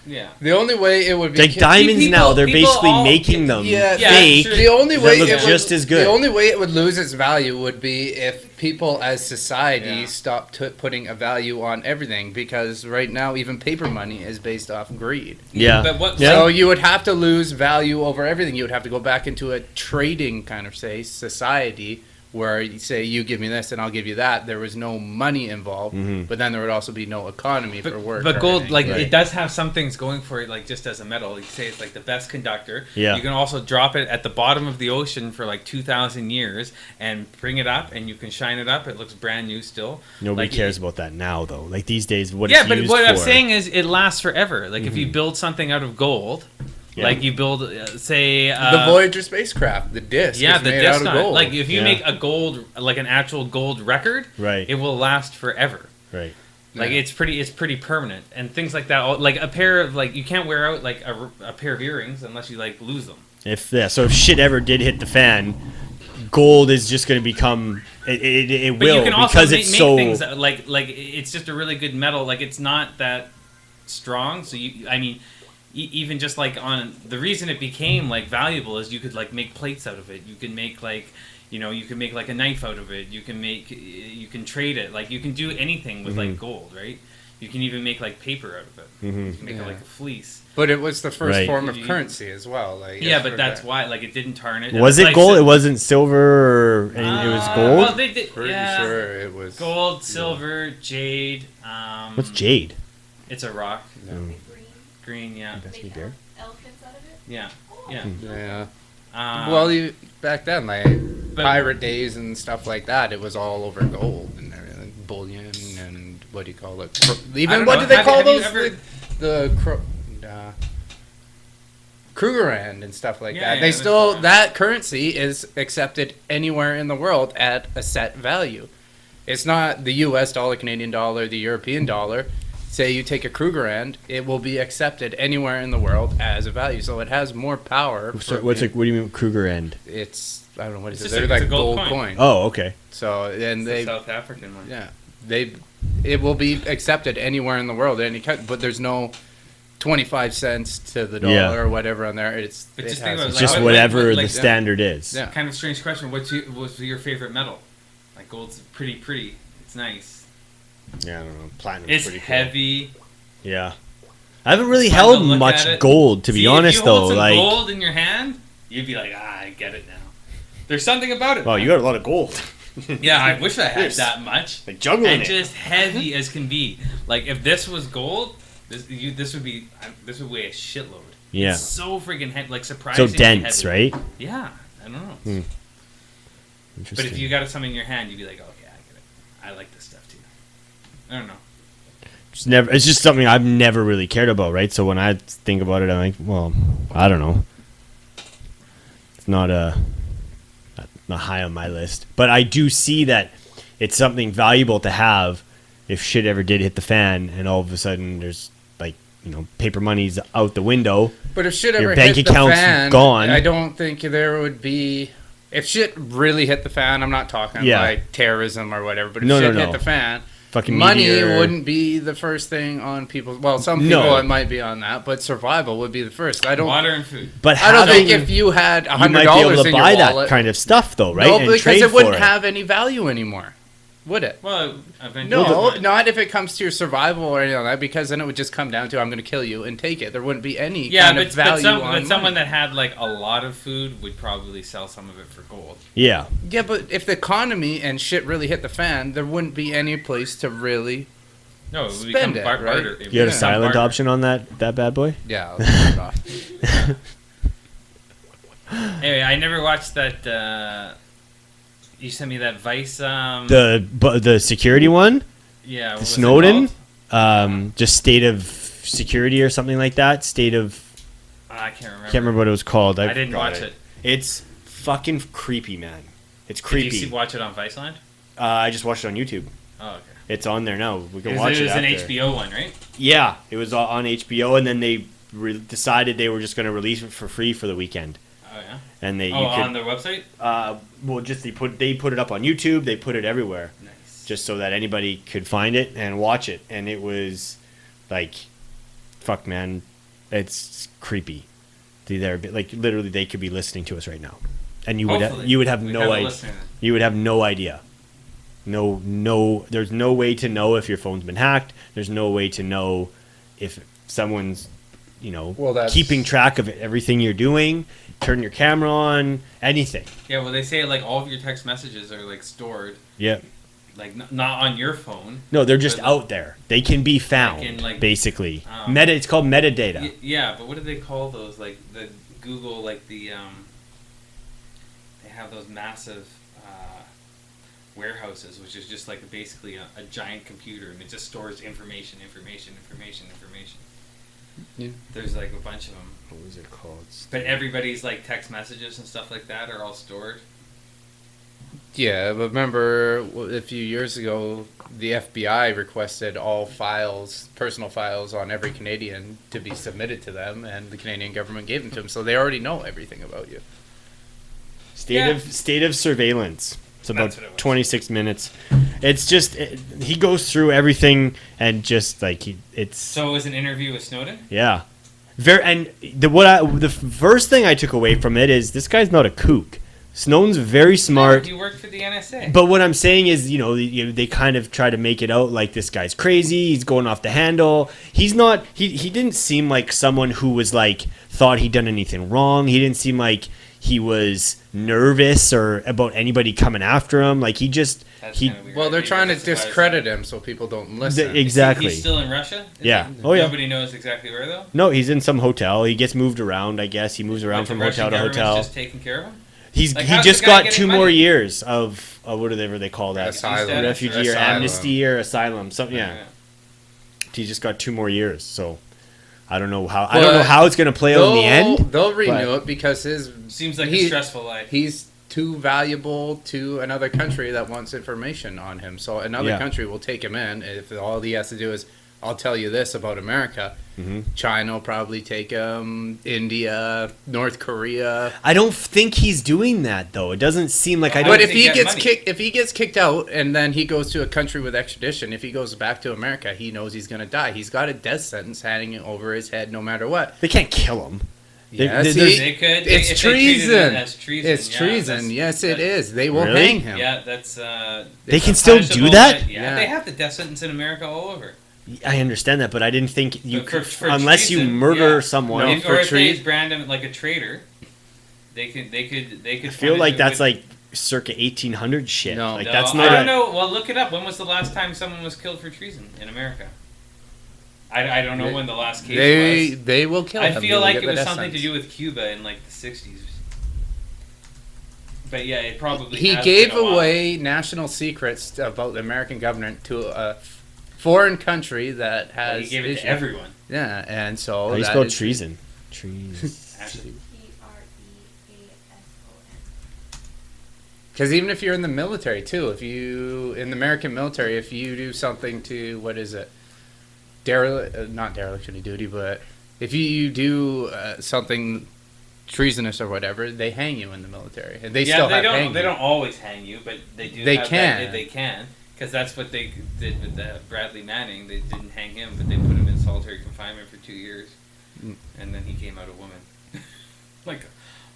Yeah. The only way it would be Like diamonds people- now, they're people basically all- making them Yeah, fake. sure. The only that way look it would, just as good. The only way it would lose its value would be if people as society Yeah. stopped putting a value on everything, because right now even paper money is based off greed. Yeah. But what? Yeah. So you would have to lose value over everything. You would have to go back into a trading kind of society where you say you give me this and I'll give you that. There was no money involved, Mhm. but then there would also be no economy for work. But or gold, anything. like Right. it does have some things going for it, like just as a metal. You say it's like the best conductor. Yeah. You can also drop it at the bottom of the ocean for like 2,000 years and bring it up, and you can shine it up. It looks brand new still. Nobody Like, cares about that now, though. Like these days, what Yeah, it's but used what I'm for- saying is, it lasts forever. Like if you build something out of gold, Yeah. like you build, say, the Voyager spacecraft, the disc, yeah, is the made disc out of on it. gold. Like if you Yeah. make a gold, like an actual gold record, Right. it will last forever. Right. Like Yeah. it's pretty permanent, and things like that. Like a pair of like you can't wear out like a pair of earrings unless you like lose them. So if shit ever did hit the fan, gold is just going to become it But will you can also because make, it's make so things that, like it's just a really good metal. Like it's not that strong, so I mean, even just like on the reason it became like valuable is you could like make plates out of it. You can make like. You can make like a knife out of it. You can trade it. Like you can do anything with like gold, right? You can even make like paper out of it. You can make it like a fleece. But it was the first Right. form of currency as well. Like Yeah, it's but for that's that. why like it didn't tarnish. was it like, gold? so- It wasn't silver or anything. It was gold. Well, they did. Pretty Yeah, sure it was gold, silver, jade. What's jade? It's a rock. Green. Green, yeah, Best They be bear. have elephants out of it. yeah, yeah. Yeah. Um, Well, back then, like pirate days and stuff like that, it was all over gold and everything, bullion and what do you call it? Even don't what know. do they Have- call have you those? ever- The Krugerrand and stuff like Yeah, that. yeah, They there's still that. that currency is accepted anywhere in the world at a set value. It's not the U.S. dollar, Canadian dollar, the European dollar. Say you take a Krugerrand, it will be accepted anywhere in the world as a value. So it has more power. So for what do being- you mean Kruger end? It's I don't know what is It's it. just They're it's like a gold gold coin. coin. Oh, okay. So and it's they the South African one. yeah it will be accepted anywhere in the world at any but there's no 25 cents to the dollar Yeah. or whatever on there. It's But it just has think about it, It's like, just what- whatever like- the standard is. Yeah. Kind of strange question. What's your favorite metal? Like gold's pretty. It's nice. Yeah, I don't know. Platinum's It's pretty cool. heavy. Yeah. I haven't really It's fun to held look much at it. gold, to be See, honest, if you hold though. some Like, gold in your hand, you'd be like, I get it now. There's something about it. Well, you got a lot of gold. Yeah, I wish I had Yes. that much. Like juggling And it. just heavy as can be. Like if this was gold, this would weigh a shitload. Yeah. It's so freaking heavy, like So surprisingly dense, heavy. right? Yeah, I don't know. Hmm. But Interesting. if you got something in your hand, you'd be like, okay, I get it. I like this stuff too. I don't know. It's just something I've never really cared about, right? So when I think about it, I'm like, well, I don't know. It's not high on my list, but I do see that it's something valuable to have if shit ever did hit the fan, and all of a sudden there's like, paper money's out the window. But if shit Your ever bank hit the account's fan, gone. I don't think there would be. If shit really hit the fan, I'm not talking Yeah. like terrorism or whatever. But if No, shit no, hit no. the fan, Fucking money meteor. wouldn't be the first thing on people's. Well, some No. people it might be on that, but survival would be the first. I don't. Water and food. But I don't think having- if you had you $100 might be able in to your buy wallet, that kind of stuff, though, right? no, And because trade it wouldn't for have any value anymore, would it? Well, eventually No, it would. not if it comes to your survival or anything like that, because then it would just come down to I'm going to kill you and take it. There wouldn't be any Yeah, kind but, of value on but someone money. that had like a lot of food would probably sell some of it for gold. Yeah. Yeah, but if the economy and shit really hit the fan, there wouldn't be any place to really. No, it would Spend become it, barter. right? It would You had a become silent barter. option on that bad boy? Yeah, I'll turn it off. Anyway, I never watched that. You sent me that Vice. The security one? Yeah, what The was it Snowden? called? Just state of security or something like that. State of... I can't remember. Can't remember what it was called. I didn't forgot watch it. It's fucking creepy, man. It's Did creepy. you watch it on Viceland? I just watched it on YouTube. Oh, okay. It's on there now. We can It watch was it an after. HBO one, right? Yeah, it was on HBO, and then they decided they were just going to release it for free for the weekend. Oh yeah. And they On their website. well, just they put it up on YouTube. They put it everywhere, Nice. just so that anybody could find it and watch it. And it was like, fuck, man, it's creepy. They're like literally they could be listening to us right now, and you would Hopefully. have We no have a idea. listener. You would have no idea. No. There's no way to know if your phone's been hacked. There's no way to know if someone's, Well, that's- keeping track of everything you're doing. Turn your camera on. Anything. Yeah, well, they say like all of your text messages are like stored, Yeah. like not on your phone. No, they're just But, out there. They can be found. like, basically, um, It's called metadata. Yeah, but what do they call those? Like the Google, like the they have those massive warehouses, which is just like basically a giant computer, and it just stores information. Yeah. There's like a bunch of them, What was it called? but everybody's like text messages and stuff like that are all stored. Yeah, but remember a few years ago, the FBI requested all files, personal files on every Canadian to be submitted to them, and the Canadian government gave them to them, so they already know everything about you. State of surveillance. It's about That's what it was. 26 minutes. It's just he goes through everything and just like it's So it was an interview with Snowden. yeah. The first thing I took away from it is this guy's not a kook. Snowden's very smart. You worked for the NSA. But what I'm saying is, they kind of try to make it out like this guy's crazy. He's going off the handle. He's not. He didn't seem like someone who was like thought he'd done anything wrong. He didn't seem like he was nervous or about anybody coming after him. Like he just That's he. kinda weird. Well, they're Maybe trying to that's why it's- discredit him so people don't listen. Exactly. He's still in Russia? Is Yeah. he? Oh, yeah. Nobody knows exactly where though. No, he's in some hotel. He gets moved around. I guess he moves around Like, from the Russian hotel to government's hotel. Just taking care of him. He Like, how's just the guy got getting 2 more money? years of whatever they call that, Asylum. refugee or Asylum. amnesty or asylum. Something. Yeah. He just got 2 more years. So I don't know how. I don't know how it's going to play out in the end. They'll renew but- it because his Seems like a he- stressful life. he's too valuable to another country that wants information on him. So another Yeah. country will take him in if all he has to do is, I'll tell you this about America. Mhm. China will probably take him. India, North Korea. I don't think he's doing that though. It doesn't seem like I How don't. But does if he he get gets money? if he gets kicked out and then he goes to a country with extradition, if he goes back to America, he knows he's going to die. He's got a death sentence hanging over his head no matter what. They can't kill him. They- Yeah, they- see, They could. it's if they treated treason. it as treason. It's yeah, treason. that's- Yes, it that- is. They will Really? hang him. Yeah, that's. They can it's still punishable, do that? but- Yeah, Yeah. they have the death sentence in America all over. I understand that, but I didn't think you But could, for unless you treason, murder yeah. someone. No, If- for or if they treason- brand him like a traitor. They could. I feel punish like it that's with- like circa 1800 shit. No. Like No, that's I not. don't know. Well, look it up. When was the last time someone was killed for treason in America? I don't know when the last case was. They will kill him. I They feel will like get it the was death something to sentence. do with Cuba in like the 60s. But yeah, it probably. He has gave been a while. away national secrets about the American government to a foreign country that Well, has he gave it issues. to everyone. Yeah, and so How do you that spell is- treason? Treason. Actually, Because even if you're in the military too, in the American military, if you do something to, what is it, not dereliction of duty, but if you do something treasonous or whatever, they hang you in the military, and they still have hang. They don't always hang you, but they do. They have can. That, they can, because that's what they did with Bradley Manning. They didn't hang him, but they put him in solitary confinement for 2 years, and then he came out a woman. Like,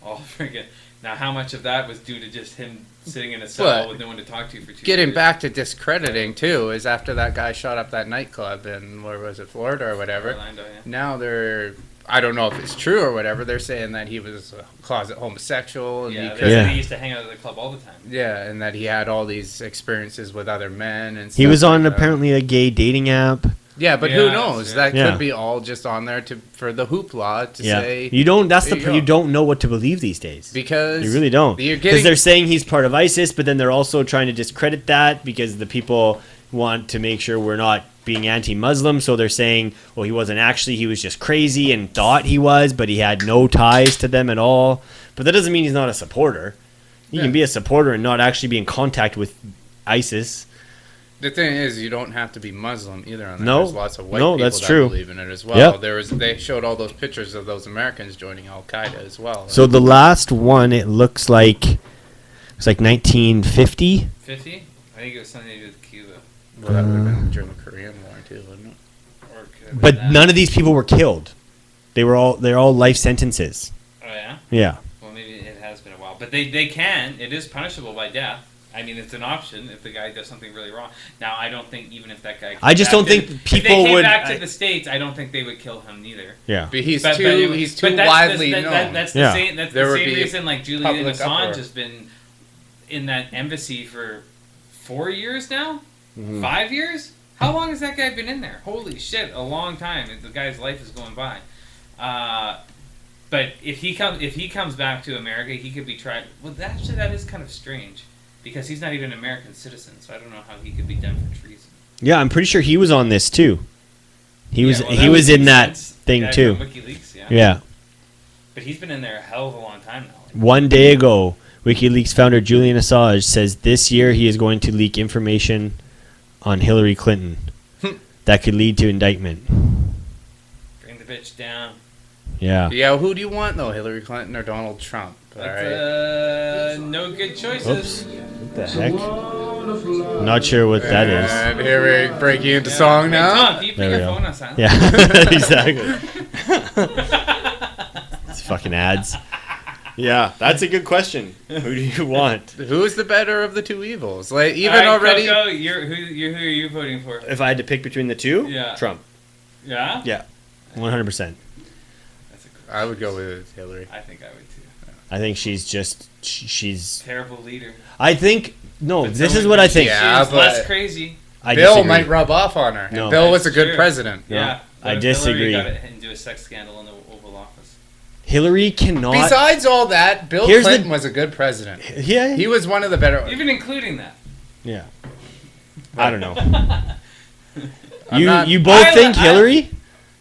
all friggin'. Now, how much of that was due to just him sitting in a cell But with no one to talk to for 2 years? Getting back to discrediting too is after that guy shot up that nightclub in, where was it, Florida or whatever. Orlando, yeah. Now I don't know if it's true or whatever. They're saying that he was a closet homosexual. And Yeah, he they couldn't- said Yeah. he used to hang out at the club all the time. Yeah, and that he had all these experiences with other men and stuff. He was on like that. apparently a gay dating app. Yeah, but Yeah, who that's knows? it. That Yeah. could be all just on there for the hoopla to Yeah, say you don't. That's there the you you go. don't know what to believe these days. because You really don't. You're Because getting they're saying he's part of ISIS, but then they're also trying to discredit that because the people want to make sure we're not being anti-Muslim. So they're saying, well, he wasn't actually. He was just crazy and thought he was, but he had no ties to them at all. But that doesn't mean he's not a supporter. You Yeah. can be a supporter and not actually be in contact with ISIS. The thing is, you don't have to be Muslim either. On that. No. There's lots of white No, people that's that true. believe in it as well. Yep. They showed all those pictures of those Americans joining Al Qaeda as well. So the last one, it looks like it's like 1950. 50? I think it was something to do with Cuba. Well, that would have been during the Korean War too, wouldn't it? Or could have been But that. none of these people were killed. They're all life sentences. Oh, yeah? Yeah. Well, maybe it has been a while. But they can. It is punishable by death. I mean, it's an option if the guy does something really wrong. Now, I don't think even if that guy... came I just back don't to- think if people they came would- back to the States, I don't think they would kill him neither. Yeah. But he's But too that's- widely that- known. That's Yeah. the same. That's There the would same be reason like Julian public Assange uproar. has been in that embassy for 4 years now, Mm-hmm. 5 years. How long has that guy been in there? Holy shit, a long time. The guy's life is going by. But if he comes back to America, he could be tried. Well, actually, that is kind of strange because he's not even an American citizen, so I don't know how he could be done for treason. Yeah, I'm pretty sure he was on this too. He was Yeah, well, he that was would in make that sense. The thing guy too. from WikiLeaks, yeah. Yeah. But he's been in there a hell of a long time now. One day ago, WikiLeaks founder Julian Assange says this year he is going to leak information on Hillary Clinton that could lead to indictment. Bring the bitch down. Yeah. Yeah, who do you want though, Hillary Clinton or Donald Trump? All right. That's, no good choices. Oops. What the heck? I'm not sure what that is. And here we break you into song Hey, now. Tom, can you put There we your go. phone on silent? Yeah, exactly. It's fucking ads. Yeah, that's a good question. Who do you want? Who's the better of the two evils? Like even All right, already. Coco, who are you voting for? If I had to pick between the two, Yeah. Trump. Yeah? Yeah, 100%. That's a good I would go with Hillary. I think I would too. I think she's. Terrible leader. I think no. But This is someone what I who- think. Yeah, She's but- less crazy. I Bill disagree. might rub off on her. And No. Bill was a That's good true. president. No. Yeah. I But disagree. Hillary got into a sex scandal in the Oval Office. Hillary cannot. Besides all that, Bill Here's the- Clinton was a good president. Yeah. He was one of the better. Even including that. Yeah. I don't know. I'm not- you both I- think I- Hillary?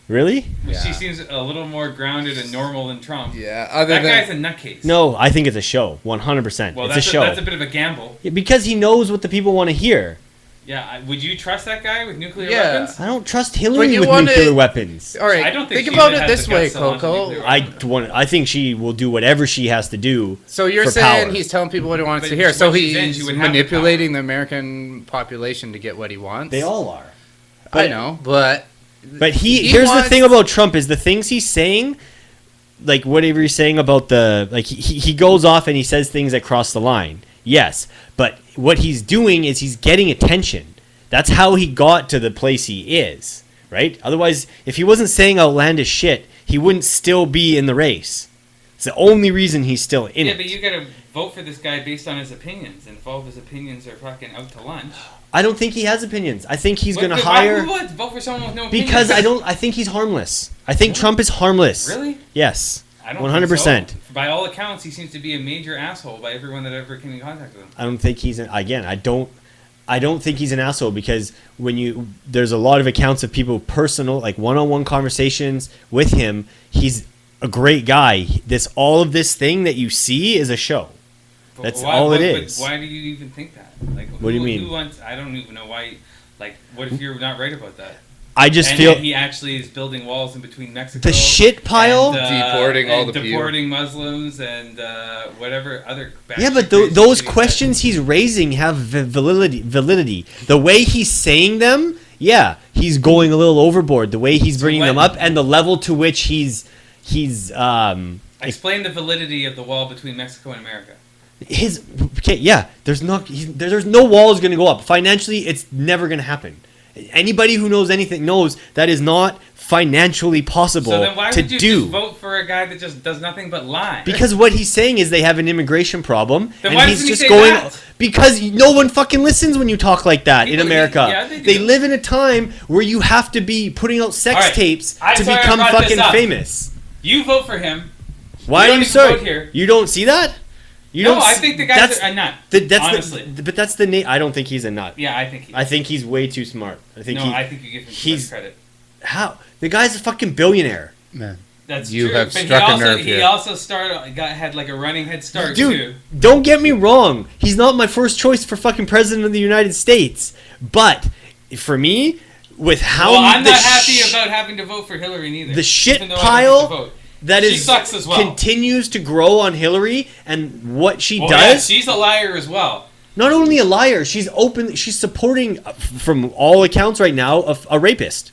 Really? Yeah. She seems a little more grounded and normal than Trump. Yeah. Other That guy's than a nutcase. No, I think it's a show. 100%. Well, it's that's a show. that's a bit of a gamble. Yeah, because he knows what the people want to hear. Yeah. Would you trust that guy with nuclear Yeah. weapons? I don't trust Hillary you with wanna- nuclear weapons. all right. I don't think think she about even it has this the way, guts to launch a Coco. nuclear I think she will do whatever she has to do. So you're for saying power. he's telling people what he wants But to hear. when So she's in, she he's would have the manipulating the American population to get what he wants. They all are. I know, but But He here's wants- the thing about Trump is the things he's saying, like whatever he's saying about the like he goes off and he says things that cross the line. Yes, but what he's doing is he's getting attention. That's how he got to the place he is, right? Otherwise, if he wasn't saying outlandish shit, he wouldn't still be in the race. It's the only reason he's still in Yeah, it. but you gotta vote for this guy based on his opinions, and if all of his opinions are fucking out to lunch. I don't think he has opinions. I think he's going to Why hire... would vote for someone with no opinions? Because I think he's harmless. I think Trump is harmless. Really? Yes. I don't 100%. think so. By all accounts, he seems to be a major asshole by everyone that ever came in contact with him. I don't think he's I don't think he's an asshole, because there's a lot of accounts of people personal, like one-on-one conversations with him. He's a great guy. All of this thing that you see is a show. But That's all it but is. why do you even think that? Like, What do you mean? I don't even know why. Like, what if you're not right about that? I just And feel yet he actually is building walls in between Mexico. the shit pile. Deporting all the people. deporting Muslims and whatever other. Yeah, but crazy those shit. questions he's raising have validity. The way he's saying them, yeah, he's going a little overboard. The way he's bringing them up and the level to which he's Explain the validity of the wall between Mexico and America. there's no walls going to go up. Financially, it's never going to happen. Anybody who knows anything knows that is not financially possible So then why to would you do. just vote for a guy that just does nothing but lie? Because what he's saying is they have an immigration problem, Then and why he's doesn't he just say going that? Because no one fucking listens when you talk like that in People- America. yeah, they do. They live in a time where you have to be putting out sex All right. tapes I'm to sorry I become brought this fucking up. famous. You vote for him. Why You are don't you even sorry? vote here. You don't see that? You No, don't I see- think the guys are not. Honestly. but that's the I don't think he's a nut. Yeah, I think he is. I think he's way too smart. I think I think you give him too much he's- credit. how the guy's a fucking billionaire. Man. That's You true. have But struck a nerve he here. also had like a running head start Dude, too. don't get me wrong. He's not my first choice for fucking president of the United States. But for me, with how Well, I'm the not happy about having to vote for Hillary neither. the shit even though I don't pile get to vote. that She is sucks as well. continues to grow on Hillary and what she Oh, does. yeah, she's a liar as well. Not only a liar, she's supporting, from all accounts right now, a rapist.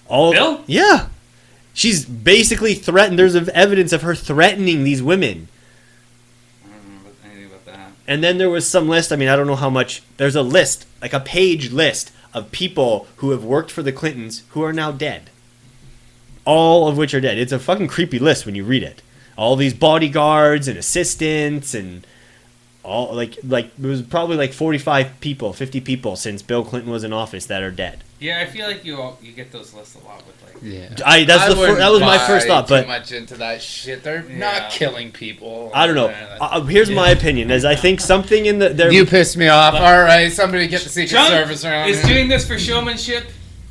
Bill? Yeah. She's basically threatened. There's evidence of her threatening these women. I don't know anything about that. And then there was some list. I mean, I don't know how much. There's a list, like a page list of people who have worked for the Clintons who are now dead. All of which are dead. It's a fucking creepy list when you read it. All these bodyguards and assistants and all like it was probably like 45 people, 50 people since Bill Clinton was in office that are dead. Yeah, I feel like you get those lists a lot with like. Yeah. That was my first thought, too but much into that shit. They're Yeah. not killing people. I don't know. Here's my opinion: is I think something in the You pissed me off. All right, somebody get the Secret Trump Service around is here. doing this for showmanship.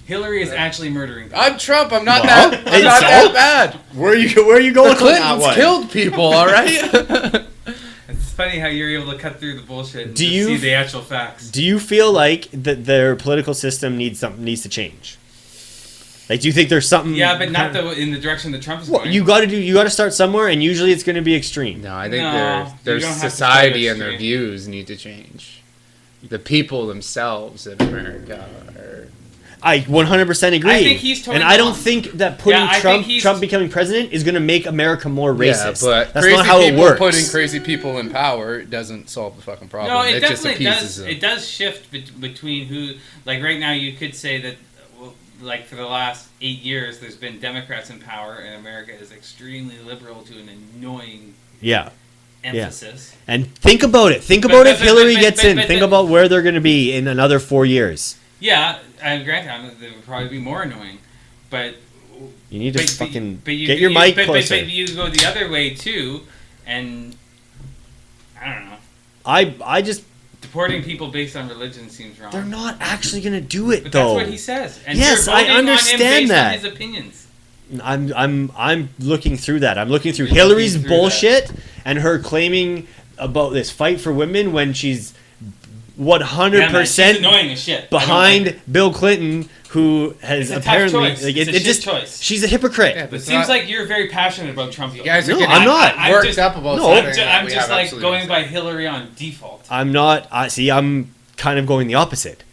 Hillary is actually murdering people. I'm Trump. I'm not Well, that. I'm and not so? that bad. where are you going The with that Clintons one? killed people. All right. It's funny how you're able to cut through the bullshit and Do just you- see the actual facts. Do you feel like that their political system needs to change? Like, do you think there's something? Yeah, but not in the direction that Trump is Well, going. you got to start somewhere, and usually it's going to be extreme. No, I think No, their you don't have to society start and their extreme. views need to change. The people themselves in America are. I 100% agree. I think he's totally and I don't wrong. think that putting Yeah, I think he's- Trump becoming president is going to make America more racist. Yeah, but that's crazy not how it people works. putting crazy people in power doesn't solve the fucking problem. No, it just definitely appeases does. them. It does shift between who. Like right now, you could say that, well, like for the last 8 years, there's been Democrats in power, and America is extremely liberal to an annoying Yeah. emphasis. And think about it. Think But- about but- if but- Hillary but- gets but- in. but- Think but- about where they're going to be in another 4 years. Yeah, and granted, there would probably be more annoying, but You need to but fucking you- get your mic closer. But you go the other way too, and I don't know. I just Deporting people based on religion seems wrong. they're not actually going to do it But though. that's what he says. And Yes, you're I voting on him understand based that. On his opinions. I'm looking through that. I'm looking through You're Hillary's looking through bullshit and her claiming about this fight for women when she's 100% Yeah, man, she's annoying as shit. behind Bill Clinton, who has It's a tough apparently choice. like It's a it shit just choice. she's a hypocrite. Yeah, but It it's seems not- like you're very passionate about Trump. You guys are No, getting I'm not. I'm worked just- up about no, something. I'm that we just have like absolutely going no by say. Hillary on default. I'm not. I see. I'm kind of going the opposite.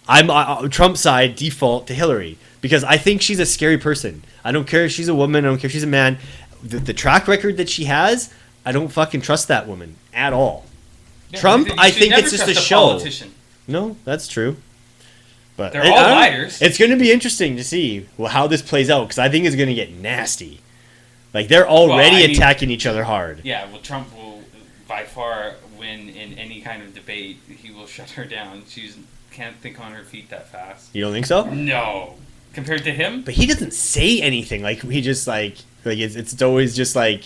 I'm Trump's side default to Hillary because I think she's a scary person. I don't care if she's a woman. I don't care if she's a man. The track record that she has, I don't fucking trust that woman at all. Yeah, Trump, you I should think never it's just trust a show. Politician. No, that's true. But They're I all don't know. liars. It's going to be interesting to see how this plays out because I think it's going to get nasty. Like they're already Well, I mean- attacking each other hard. Yeah, well, Trump will by far win in any kind of debate. He will shut her down. She can't think on her feet that fast. You don't think so? No, compared to him. But he doesn't say anything. Like he just like it's always just like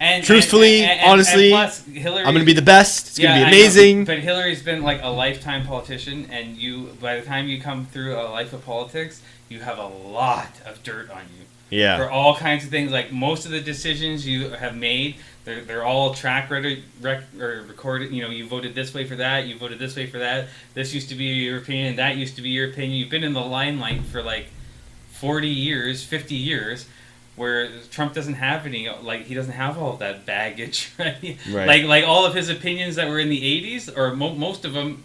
And truthfully, honestly, plus Hillary, I'm gonna be the best. It's gonna be I know, amazing. but Hillary's been like a lifetime politician, and by the time you come through a life of politics, you have a lot of dirt on you. Yeah. For all kinds of things, like most of the decisions you have made, they're all track record or recorded. You know, you voted this way for that. You voted this way for that. This used to be your opinion. That used to be your opinion. You've been in the limelight for like 40 years, 50 years. Where Trump doesn't have any, like he doesn't have all of that baggage, right? Right. Like all of his opinions that were in the 80s, or most of them,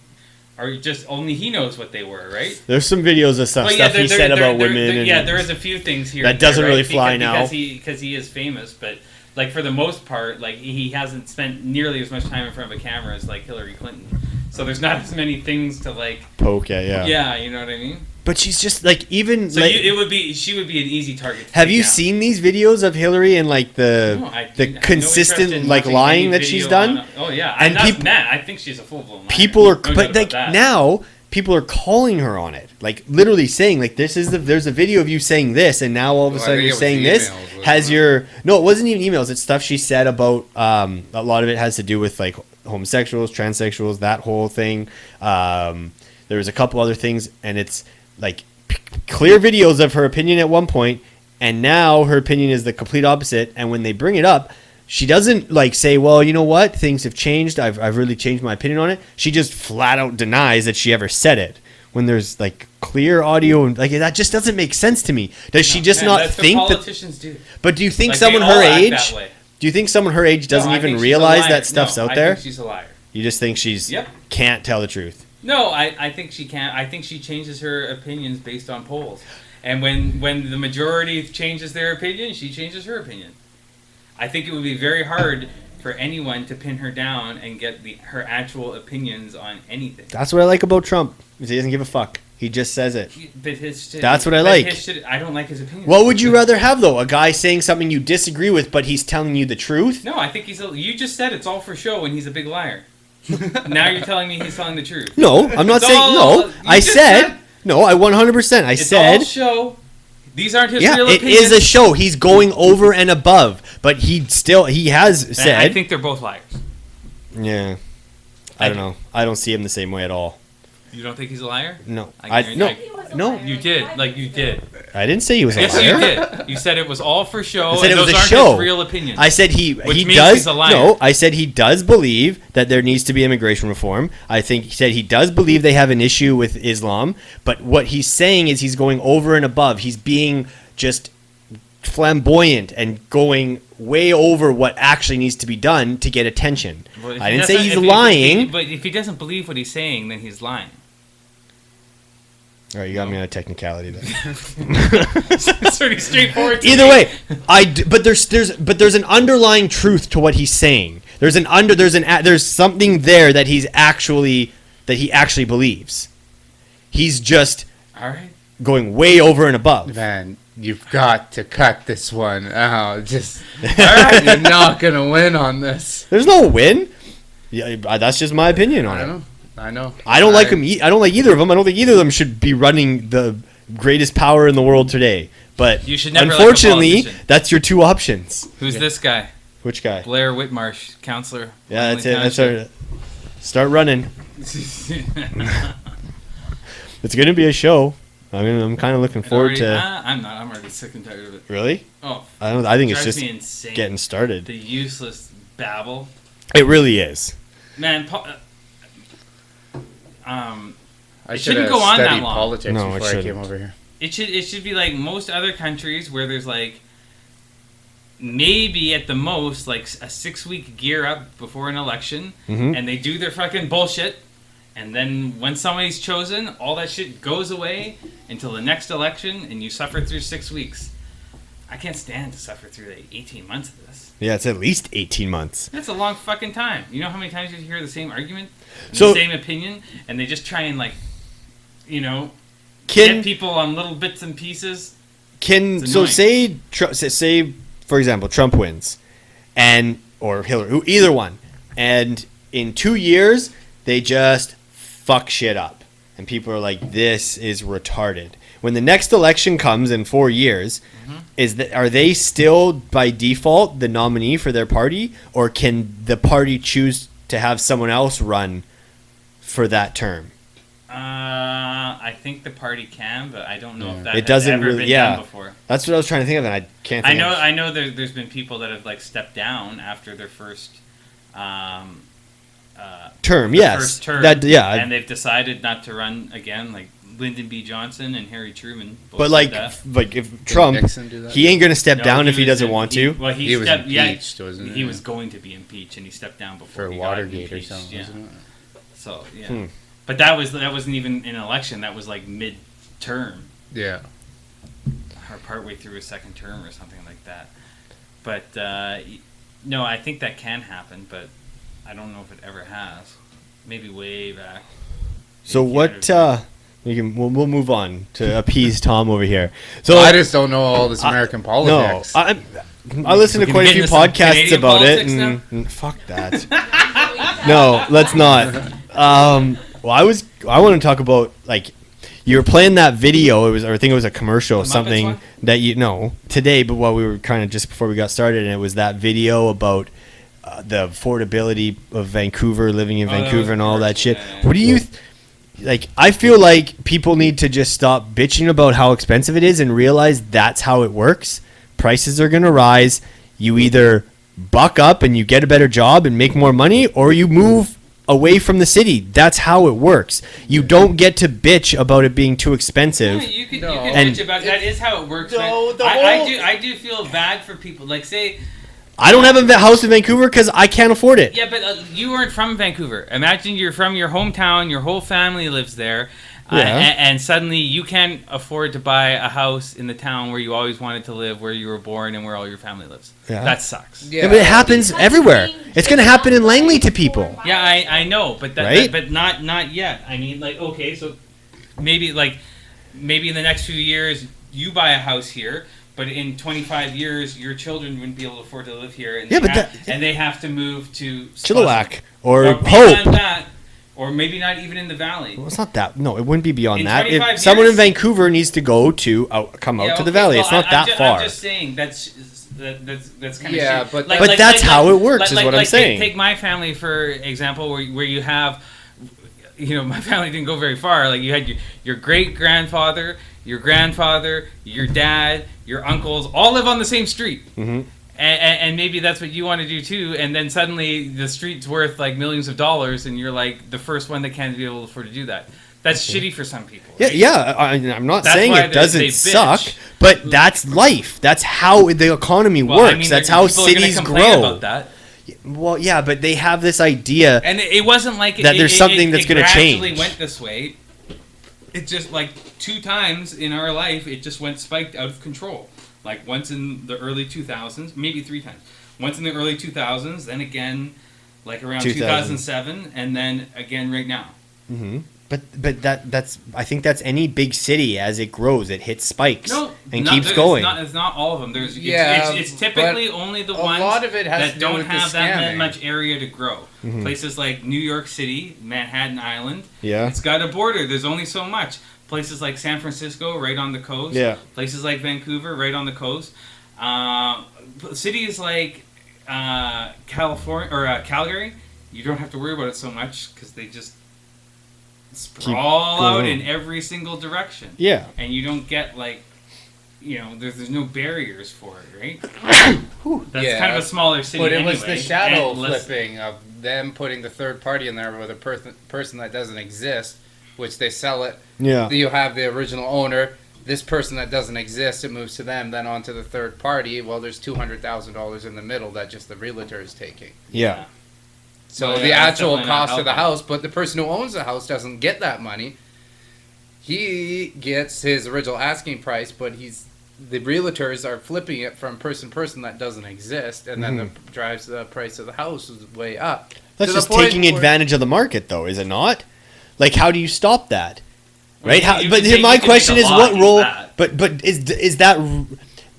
are just only he knows what they were, right? There's some videos of stuff he said about women. Yeah, there is a few things here that doesn't really fly now because he is famous, but like for the most part, like he hasn't spent nearly as much time in front of a camera as like Hillary Clinton. So there's not as many things to like poke at. Yeah. Yeah, you know what I mean. But she's just like even. So like, she would be an easy target. Have you seen these videos of Hillary and like the consistent like lying that she's done? Oh yeah, and I think she's a full blown liar. People are, but like now people are calling her on it, like literally saying like there's a video of you saying this, and now all of a sudden you're saying this. Has your no? It wasn't even emails. It's stuff she said about. A lot of it has to do with like homosexuals, transsexuals, that whole thing. There was a couple other things, and it's like clear videos of her opinion at one point, and now her opinion is the complete opposite. And when they bring it up, she doesn't like say, well, you know what, things have changed, I've really changed my opinion on it. She just flat out denies that she ever said it, when there's like clear audio, and like that just doesn't make sense to me. Does she just not think that politicians do? But do you think Like, someone they all her act age that way. do you think someone her age doesn't No, I even think she's a realize liar. that stuff's No, out there? I think she's a liar. You just think she's can't tell the truth? No, I think she can't. I think she changes her opinions based on polls. And when the majority changes their opinion, she changes her opinion. I think it would be very hard for anyone to pin her down and get her actual opinions on anything. That's what I like about Trump. Is he doesn't give a fuck. He just says it. But That's what I like. I don't like his opinion. What would you rather have, though? A guy saying something you disagree with, but he's telling you the truth? No, I think you just said it's all for show and he's a big liar. Now you're telling me he's telling the truth. No, I'm not saying no. I said no. I 100%. I said all show. These aren't his yeah. real It opinions. is a show. He's going over and above, but he has said. I think they're both liars. Yeah, I don't know. I don't see him the same way at all. You don't think he's a liar? No, No, you did. Like you did. I didn't say he was a Yes, liar. you did. You said it was all for show. I said and it was those a aren't show. his real opinions. I said he means does. he's a liar. No, I said he does believe that there needs to be immigration reform. I think he said he does believe they have an issue with Islam. But what he's saying is he's going over and above. He's being just flamboyant and going way over what actually needs to be done to get attention. Well, I didn't say he's lying. But if he doesn't believe what he's saying, then he's lying. All right, you got me on a technicality there. It's pretty straightforward. To Either me. way, but there's an underlying truth to what he's saying. There's something there that he actually believes. He's just All right. going way over and above. Man, you've got to cut this one out. Just you're not gonna win on this. There's no win. Yeah, that's just my opinion on it. I know. I don't like him. I don't like either of them. I don't think either of them should be running the greatest power in the world today. But You should never like a unfortunately, politician. that's your two options. Who's this guy? Which guy? Blair Whitmarsh, counselor. Yeah, that's it. Langley That's our, start running. Township. It's gonna be a show. I mean, I'm kind of looking forward to. I'm not. I'm already sick and tired of it. Really? Oh, I think it's drives just me insane. getting started. The useless babble. It really is. Man, I It should shouldn't have go on that studied long. politics No, it before I came shouldn't. over here. it should be like most other countries where there's like maybe at the most like a 6-week gear up before an election, Mhm. and they do their fucking bullshit, and then when somebody's chosen, all that shit goes away until the next election, and you suffer through 6 weeks. I can't stand to suffer through like 18 months of this. Yeah, it's at least 18 months. That's a long fucking time. You know how many times you hear the same argument, and So- the same opinion, and they just try and like, you know, Can get people on little bits and pieces. can It's so annoying. say for example, Trump wins, or Hillary, either one, and in 2 years they just fuck shit up, and people are like, "This is retarded." When the next election comes in 4 years, are they still by default the nominee for their party, or can the party choose to have someone else run for that term? I think the party can, but I don't know if that It doesn't has ever really- been yeah. done before. That's what I was trying to think of, and I can't. Think I know. There's been people that have like stepped down after their first term. the Yes, first term, and they've decided not to run again. Like Lyndon B. Johnson and Harry Truman. Both But did that. like if Trump, Nixon do that? he ain't gonna step No, down if he was doesn't in- want to. Well, He was stepped, impeached, wasn't he he? was going to be impeached, and he stepped down before For he Watergate got or impeached. something, Yeah. wasn't it? So yeah, Hmm. but that wasn't even an election. That was like mid-term, Yeah. or partway through a second term or something like that. But no, I think that can happen, but I don't know if it ever has. Maybe way back. So Maybe what? We'll move on to appease Tom over here. So I just don't know all this American politics. I listen to We can quite a get few into some podcasts Canadian about it, politics now? and fuck that. No, let's not. Well, I want to talk about, like, you were playing that video. I think it was a commercial or The Muppets something one? that today, but while we were kind of just before we got started, and it was that video about the affordability of Vancouver, living in Oh, that Vancouver, was and all that commercial, shit. yeah, yeah. What do you? Like, I feel like people need to just stop bitching about how expensive it is and realize that's how it works. Prices are going to rise. You either buck up and you get a better job and make more money, or you move away from the city. That's how it works. You don't get to bitch about it being too expensive. Yeah, you could And- bitch about that. Is how it works. No, man. the I do feel bad for people. Like, say, I don't have a house in Vancouver because I can't afford it. yeah, but you weren't from Vancouver. Imagine you're from your hometown. Your whole family lives there. Yeah. And suddenly you can't afford to buy a house in the town where you always wanted to live, where you were born, and where all your family lives. Yeah. That sucks. Yeah, but it happens everywhere. It's going to happen in Langley to people. Yeah, I know, but Right? but not yet. I mean, like, okay, so maybe in the next few years you buy a house here, but in 25 years your children wouldn't be able to afford to live here, and Yeah, they but and they have to move to Chilliwack or beyond Hope. that, or maybe not even in the valley. Well, it's not that. No, it wouldn't be beyond In that. 25 If someone in years- Vancouver needs to go to come out Yeah, to the okay, valley, well, it's not that I'm far. I'm just saying that's kind of Yeah, shitty. but- But that's how it works, is what I'm saying. Take my family for example, where you have, my family didn't go very far. Like, you had your great grandfather, your grandfather, your dad, your uncles, all live on the same street. Mm-hmm. And maybe that's what you want to do too. And then suddenly the street's worth like millions of dollars, and you're like the first one that can't be able to afford to do that. That's shitty for some people. Yeah, right? yeah. I'm not That's saying why it doesn't they suck, bitch. but that's life. That's how the economy Well, works. I mean, That's there- how people are gonna cities complain grow. about that. Well, yeah, but they have this idea. And it wasn't like That there's something that's gonna gradually change. went this way. It just like 2 times in our life, it just went spiked out of control. Like once in the early 2000s, maybe 3 times. Once in the early 2000s, then again, like around 2000. 2007, and then again right now. Hmm. But that's I think that's any big city as it grows, it hits spikes and keeps going. It's not all of them. There's Yeah, it's typically but only the a ones lot of it has to that do don't with the have that scamming. much area to grow. Mhm. Places like New York City, Manhattan Island. Yeah. It's got a border. There's only so much. Places like San Francisco, right on the coast. Yeah. Places like Vancouver, right on the coast. Cities like California or Calgary, you don't have to worry about it so much because they just sprawl out going. in every single direction. Yeah. And you don't get like, there's no barriers for it, right? That's Yeah, kind of a smaller city. But it was anyway, the shadow and less- flipping of them putting the third party in there with a person that doesn't exist, which they sell it. Yeah. You have the original owner. This person that doesn't exist, it moves to them, then on to the third party. Well, there's $200,000 in the middle that just the realtor is taking. Yeah. So Well, the yeah, that's actual definitely not cost of the helping. house, but the person who owns the house doesn't get that money. He gets his original asking price, but the realtors are flipping it from person to person that doesn't exist, and then that drives the price of the house way up. That's To the just point taking where- advantage of the market, though, is it not? Like, how do you stop that? Right? Well, you But can take- my you can question make is, a law what against role? that. But is that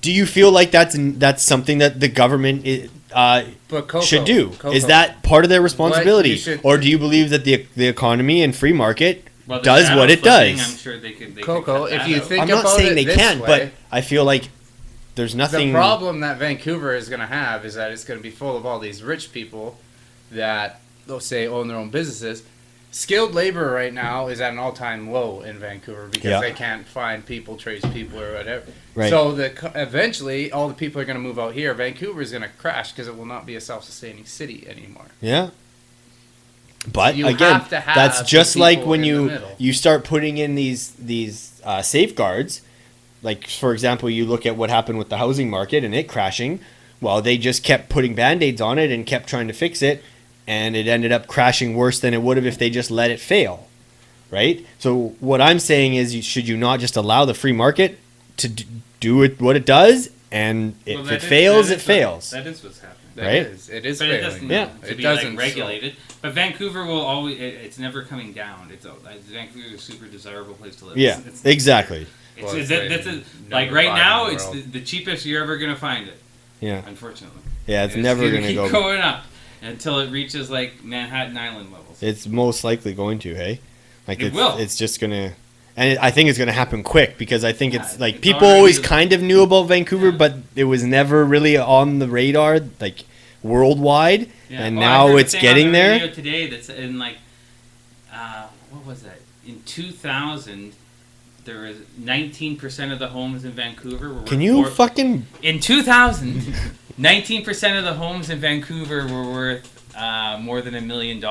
do you feel like that's something that the government But Coco, should do? Coco, Is that part of their responsibility, should- or do you believe that the economy and free market Well, the does shadow what it flipping, does? I'm sure they could Coco, cut if that you out. think I'm not about saying it they this can't, way, but I feel like there's nothing. the problem that Vancouver is going to have is that it's going to be full of all these rich people that, they'll say, own their own businesses. Skilled labor right now is at an all-time low in Vancouver because Yeah. they can't find people, tradespeople, or whatever. Right. So eventually, all the people are going to move out here. Vancouver is going to crash because it will not be a self-sustaining city anymore. Yeah. But You again, have to have that's the just like people when in the you middle. you start putting in these safeguards. Like, for example, you look at what happened with the housing market and it crashing. Well, they just kept putting Band-Aids on it and kept trying to fix it, and it ended up crashing worse than it would have if they just let it fail, right? So what I'm saying is, should you not just allow the free market to do what it does, and Well, if that it is- fails, that it is fails. That is what's happening. That Right? is. It is But it failing. doesn't Yeah. to It be doesn't like regulated. But Vancouver will always. It's never coming down. Vancouver is a super desirable place to live. Yeah, exactly. It's, Well, that's like number right 5 now, in the it's world. the cheapest you're ever gonna find it. Yeah, Unfortunately. yeah. It's never gonna gonna keep go. going up until it reaches like Manhattan Island levels. It's most likely going to. Hey, like It it's, will. It's just gonna, and I think it's gonna happen quick because I think it's Yeah, like it's people already always the- kind of knew about Vancouver, Yeah. but it was never really on the radar, like worldwide. Yeah. And Well, I now heard a it's thing getting on the there. radio today that's in like, what was that? In 2000, there was 19% of the homes in Vancouver were. Can you fucking? In 2000, 19% of the homes in Vancouver were worth more than $1 million,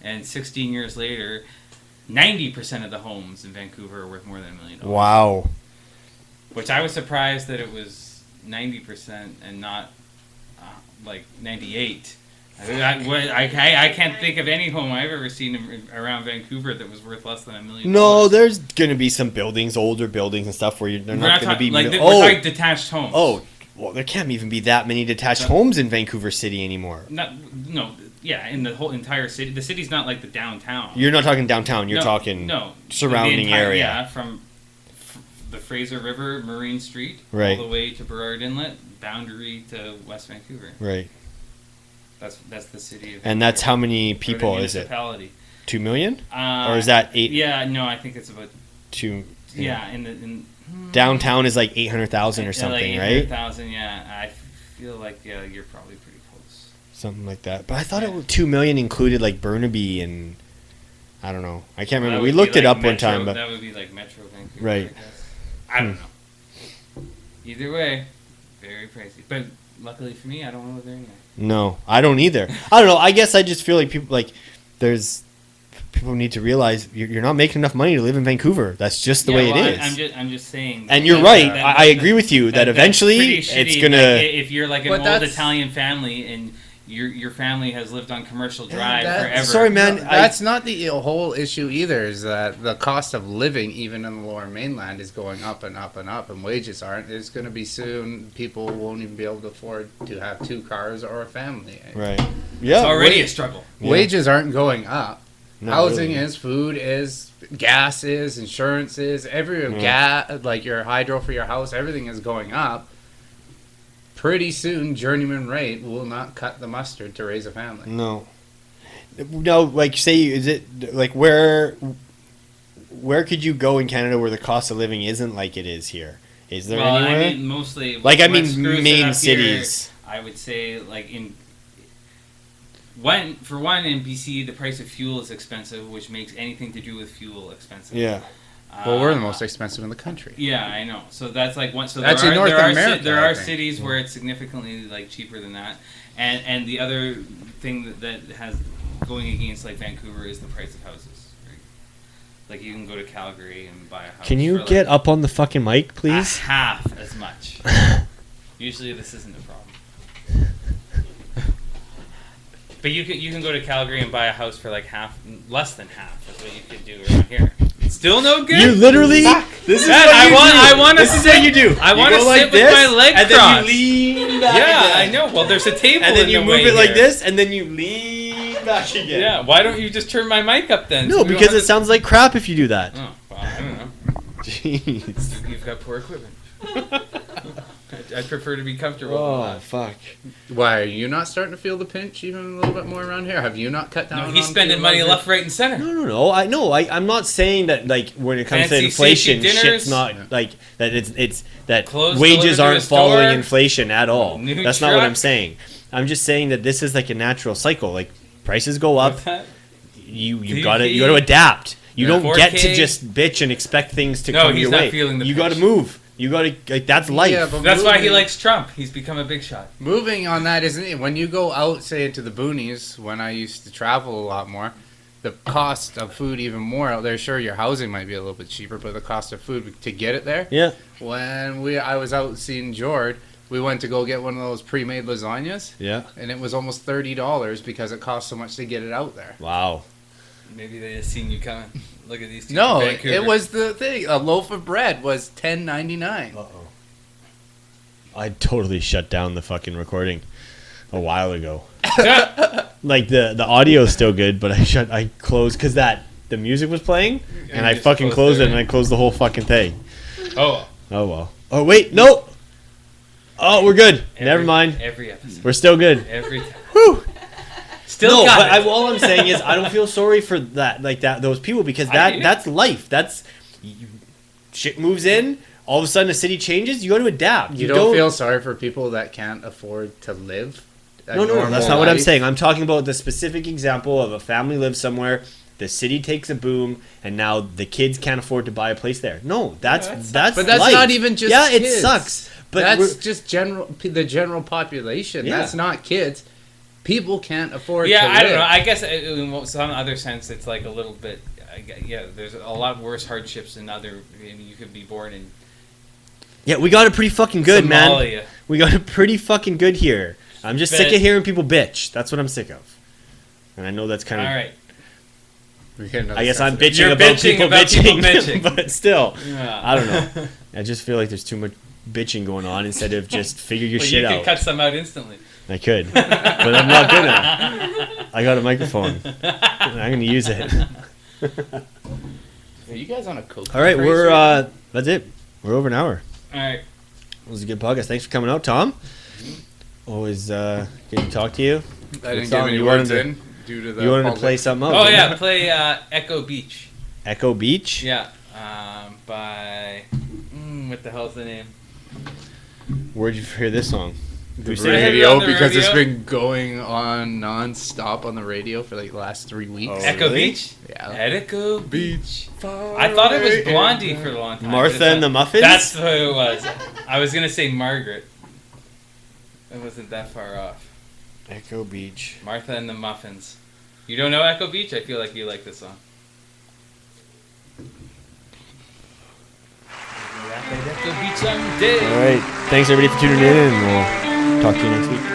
and 16 years later, 90% of the homes in Vancouver are worth more than $1 million. Wow. Which I was surprised that it was 90% and not like 98. I can't think of any home I've ever seen around Vancouver that was worth less than $1 million. No, there's gonna be some buildings, older buildings and stuff where they're We're not gonna talking- be. like mil- we're talking detached homes. oh, well, there can't even be that many detached homes in Vancouver City anymore. Yeah, in the whole entire city. The city's not like the downtown. You're not talking downtown. You're No, talking no surrounding the entire, area. Yeah, from the Fraser River, Marine Street, Right. all the way to Burrard Inlet, boundary to West Vancouver. Right. That's the city. Of And that's Vancouver. how many Or the people is it? municipality. 2 million? Uh, Or is that 8? Yeah, no, I think it's about 2. yeah in Downtown is like 800,000 or like something, right? 800,000. Yeah, I feel like you're probably pretty close. Something like that. But I thought it was 2 million included like Burnaby and I don't know. I can't That remember. would We be looked it like up one Metro- time, but that would be like Metro Vancouver. Right. I guess. I don't know. Either way, very pricey. But luckily for me, I don't live there anyway. no, I don't either. I don't know. I guess I just feel like people people need to realize you're not making enough money to live in Vancouver. That's just the way well, it is. I'm just saying. And you're that- right. that- I agree with you that that's eventually pretty it's shitty, gonna. like, if you're like an But old that's- Italian family and your family has lived on Commercial Drive that- forever. Sorry, man. That's not the whole issue either. Is that the cost of living, even in the Lower Mainland, is going up and up and up, and wages aren't. It's going to be soon. People won't even be able to afford to have 2 cars or a family. Right. Yeah. It's already a struggle. Yeah. Wages aren't going up. Not Housing really. is, food is, gas is, insurance is, like your hydro for your house, everything is going up. Pretty soon, journeyman rate will not cut the mustard to raise a family. No. No, like say, is it like where could you go in Canada where the cost of living isn't like it is here? Is there Well, anywhere? I mean, mostly. Like, I what mean, screws it main up here, cities. I would say, like in BC, the price of fuel is expensive, which makes anything to do with fuel expensive. Yeah. Well, we're the most expensive in the country. Yeah, I know. So that's like one. So Actually, there are, North there are, America, there I are think. cities where it's significantly like cheaper than that, and the other thing that has going against like Vancouver is the price of houses. Right? Like you can go to Calgary and buy a house. Can you for, get like, up on the fucking mic, please? half as much. Usually this isn't a problem. But you can go to Calgary and buy a house for like less than half. That's what you could do around here. Still no good. You literally. This is Man, what I you want- do. I wanna This is sit- what you do. I You wanna go sit like with this, my leg and crossed. then you lean back. Yeah, again. I know. Well, there's a table. And then in you the move way it like here. this, and then you lean back again. Yeah. Why don't you just turn my mic up then? No, So we don't because have it sounds like crap if you do that. to- Oh, well, I don't know. Jeez. You've got poor equipment. I'd prefer to be comfortable. Oh fuck. Why are you not starting to feel the pinch even a little bit more around here? Have you not cut down? No, he's on spending money left, right, and center. No. I'm not saying that like when it comes Fancy to inflation, sushi dinners. shit's not like that. It's that Clothes wages delivered to aren't the following store. inflation at all. New That's not what I'm truck. saying. I'm just saying that this is like a natural cycle. Like prices go up. You got to adapt. You Yeah. don't get to 4K. just bitch and expect things to No, come he's your not way. feeling the You got to pinch. move. You got to like that's life. Yeah, but That's why he moving- likes Trump. He's become a big shot. Moving on that, isn't it? When you go out, say, into the boonies, when I used to travel a lot more, the cost of food even more out there. Sure, your housing might be a little bit cheaper, but the cost of food to get it there. Yeah. When I was out seeing Jord, we went to go get one of those pre-made lasagnas, Yeah. and it was almost $30 because it cost so much to get it out there. Wow. Maybe they just seen you coming. Look at these two. No, from Vancouver. it was the thing. A loaf of bread was $10.99. Uh-oh. I totally shut down the fucking recording a while ago. Like the audio's still good, but I closed because the music was playing, and you I just fucking closed closed it, it. and I closed the whole fucking thing. Oh, Oh well. Oh wait, no. Oh, we're good. Never mind. Every episode. We're still good. Every time. Whew. Still No, got but it. all I'm saying is I don't feel sorry for those people because I do. that's life. Shit moves in. All of a sudden, a city changes. You got to adapt. You don't feel sorry for people that can't afford to live? a No, normal that's not what I'm life? saying. I'm talking about the specific example of a family lives somewhere, the city takes a boom, and now the kids can't afford to buy a place there. No, that's But that's life. not even just yeah, kids. it sucks. But that's we're- just the general population. Yeah. That's not kids. People can't afford Yeah, to I don't live. know. I guess in some other sense, it's like a little bit. Yeah, there's a lot worse hardships in other. I mean, you could be born in yeah, we got it pretty fucking good, man. Somalia. We got it pretty fucking good here. I'm just sick But- of hearing people bitch. That's what I'm sick of. And I know that's kind of. All right. We get another I guess I'm sensitive- bitching You're about bitching people about people bitching, bitching. but still, Yeah. I don't know. I just feel like there's too much bitching going on instead of just figure your Well, shit you out. could cut some out instantly. I could, but I'm not gonna. I got a microphone. I'm gonna use it. Are you guys on a coke? All right, craze we're right now? that's it. We're over an hour. All right. It was a good podcast. Thanks for coming out, Tom. Always good to talk to you. I didn't song get any you words wanted to- in due to the. You wanted to play politics. something? Oh didn't yeah, you? play Echo Beach. Echo Beach. Yeah. By what the hell's the name? Where'd you hear this song? The We say radio on the because it's radio? been going on non-stop on the radio for like the last 3 weeks. Oh, Echo really? Beach. Yeah. At Echo Beach. Far I thought it was away Blondie and for a long time. Martha but it's and the not- Muffins? That's who it was. I was gonna say Margaret. It wasn't that far off. Echo Beach. Martha and the Muffins. You don't know Echo Beach? I feel like you like this song. Echo Beach someday. All right. Thanks everybody for tuning in, and we'll talk to you next week.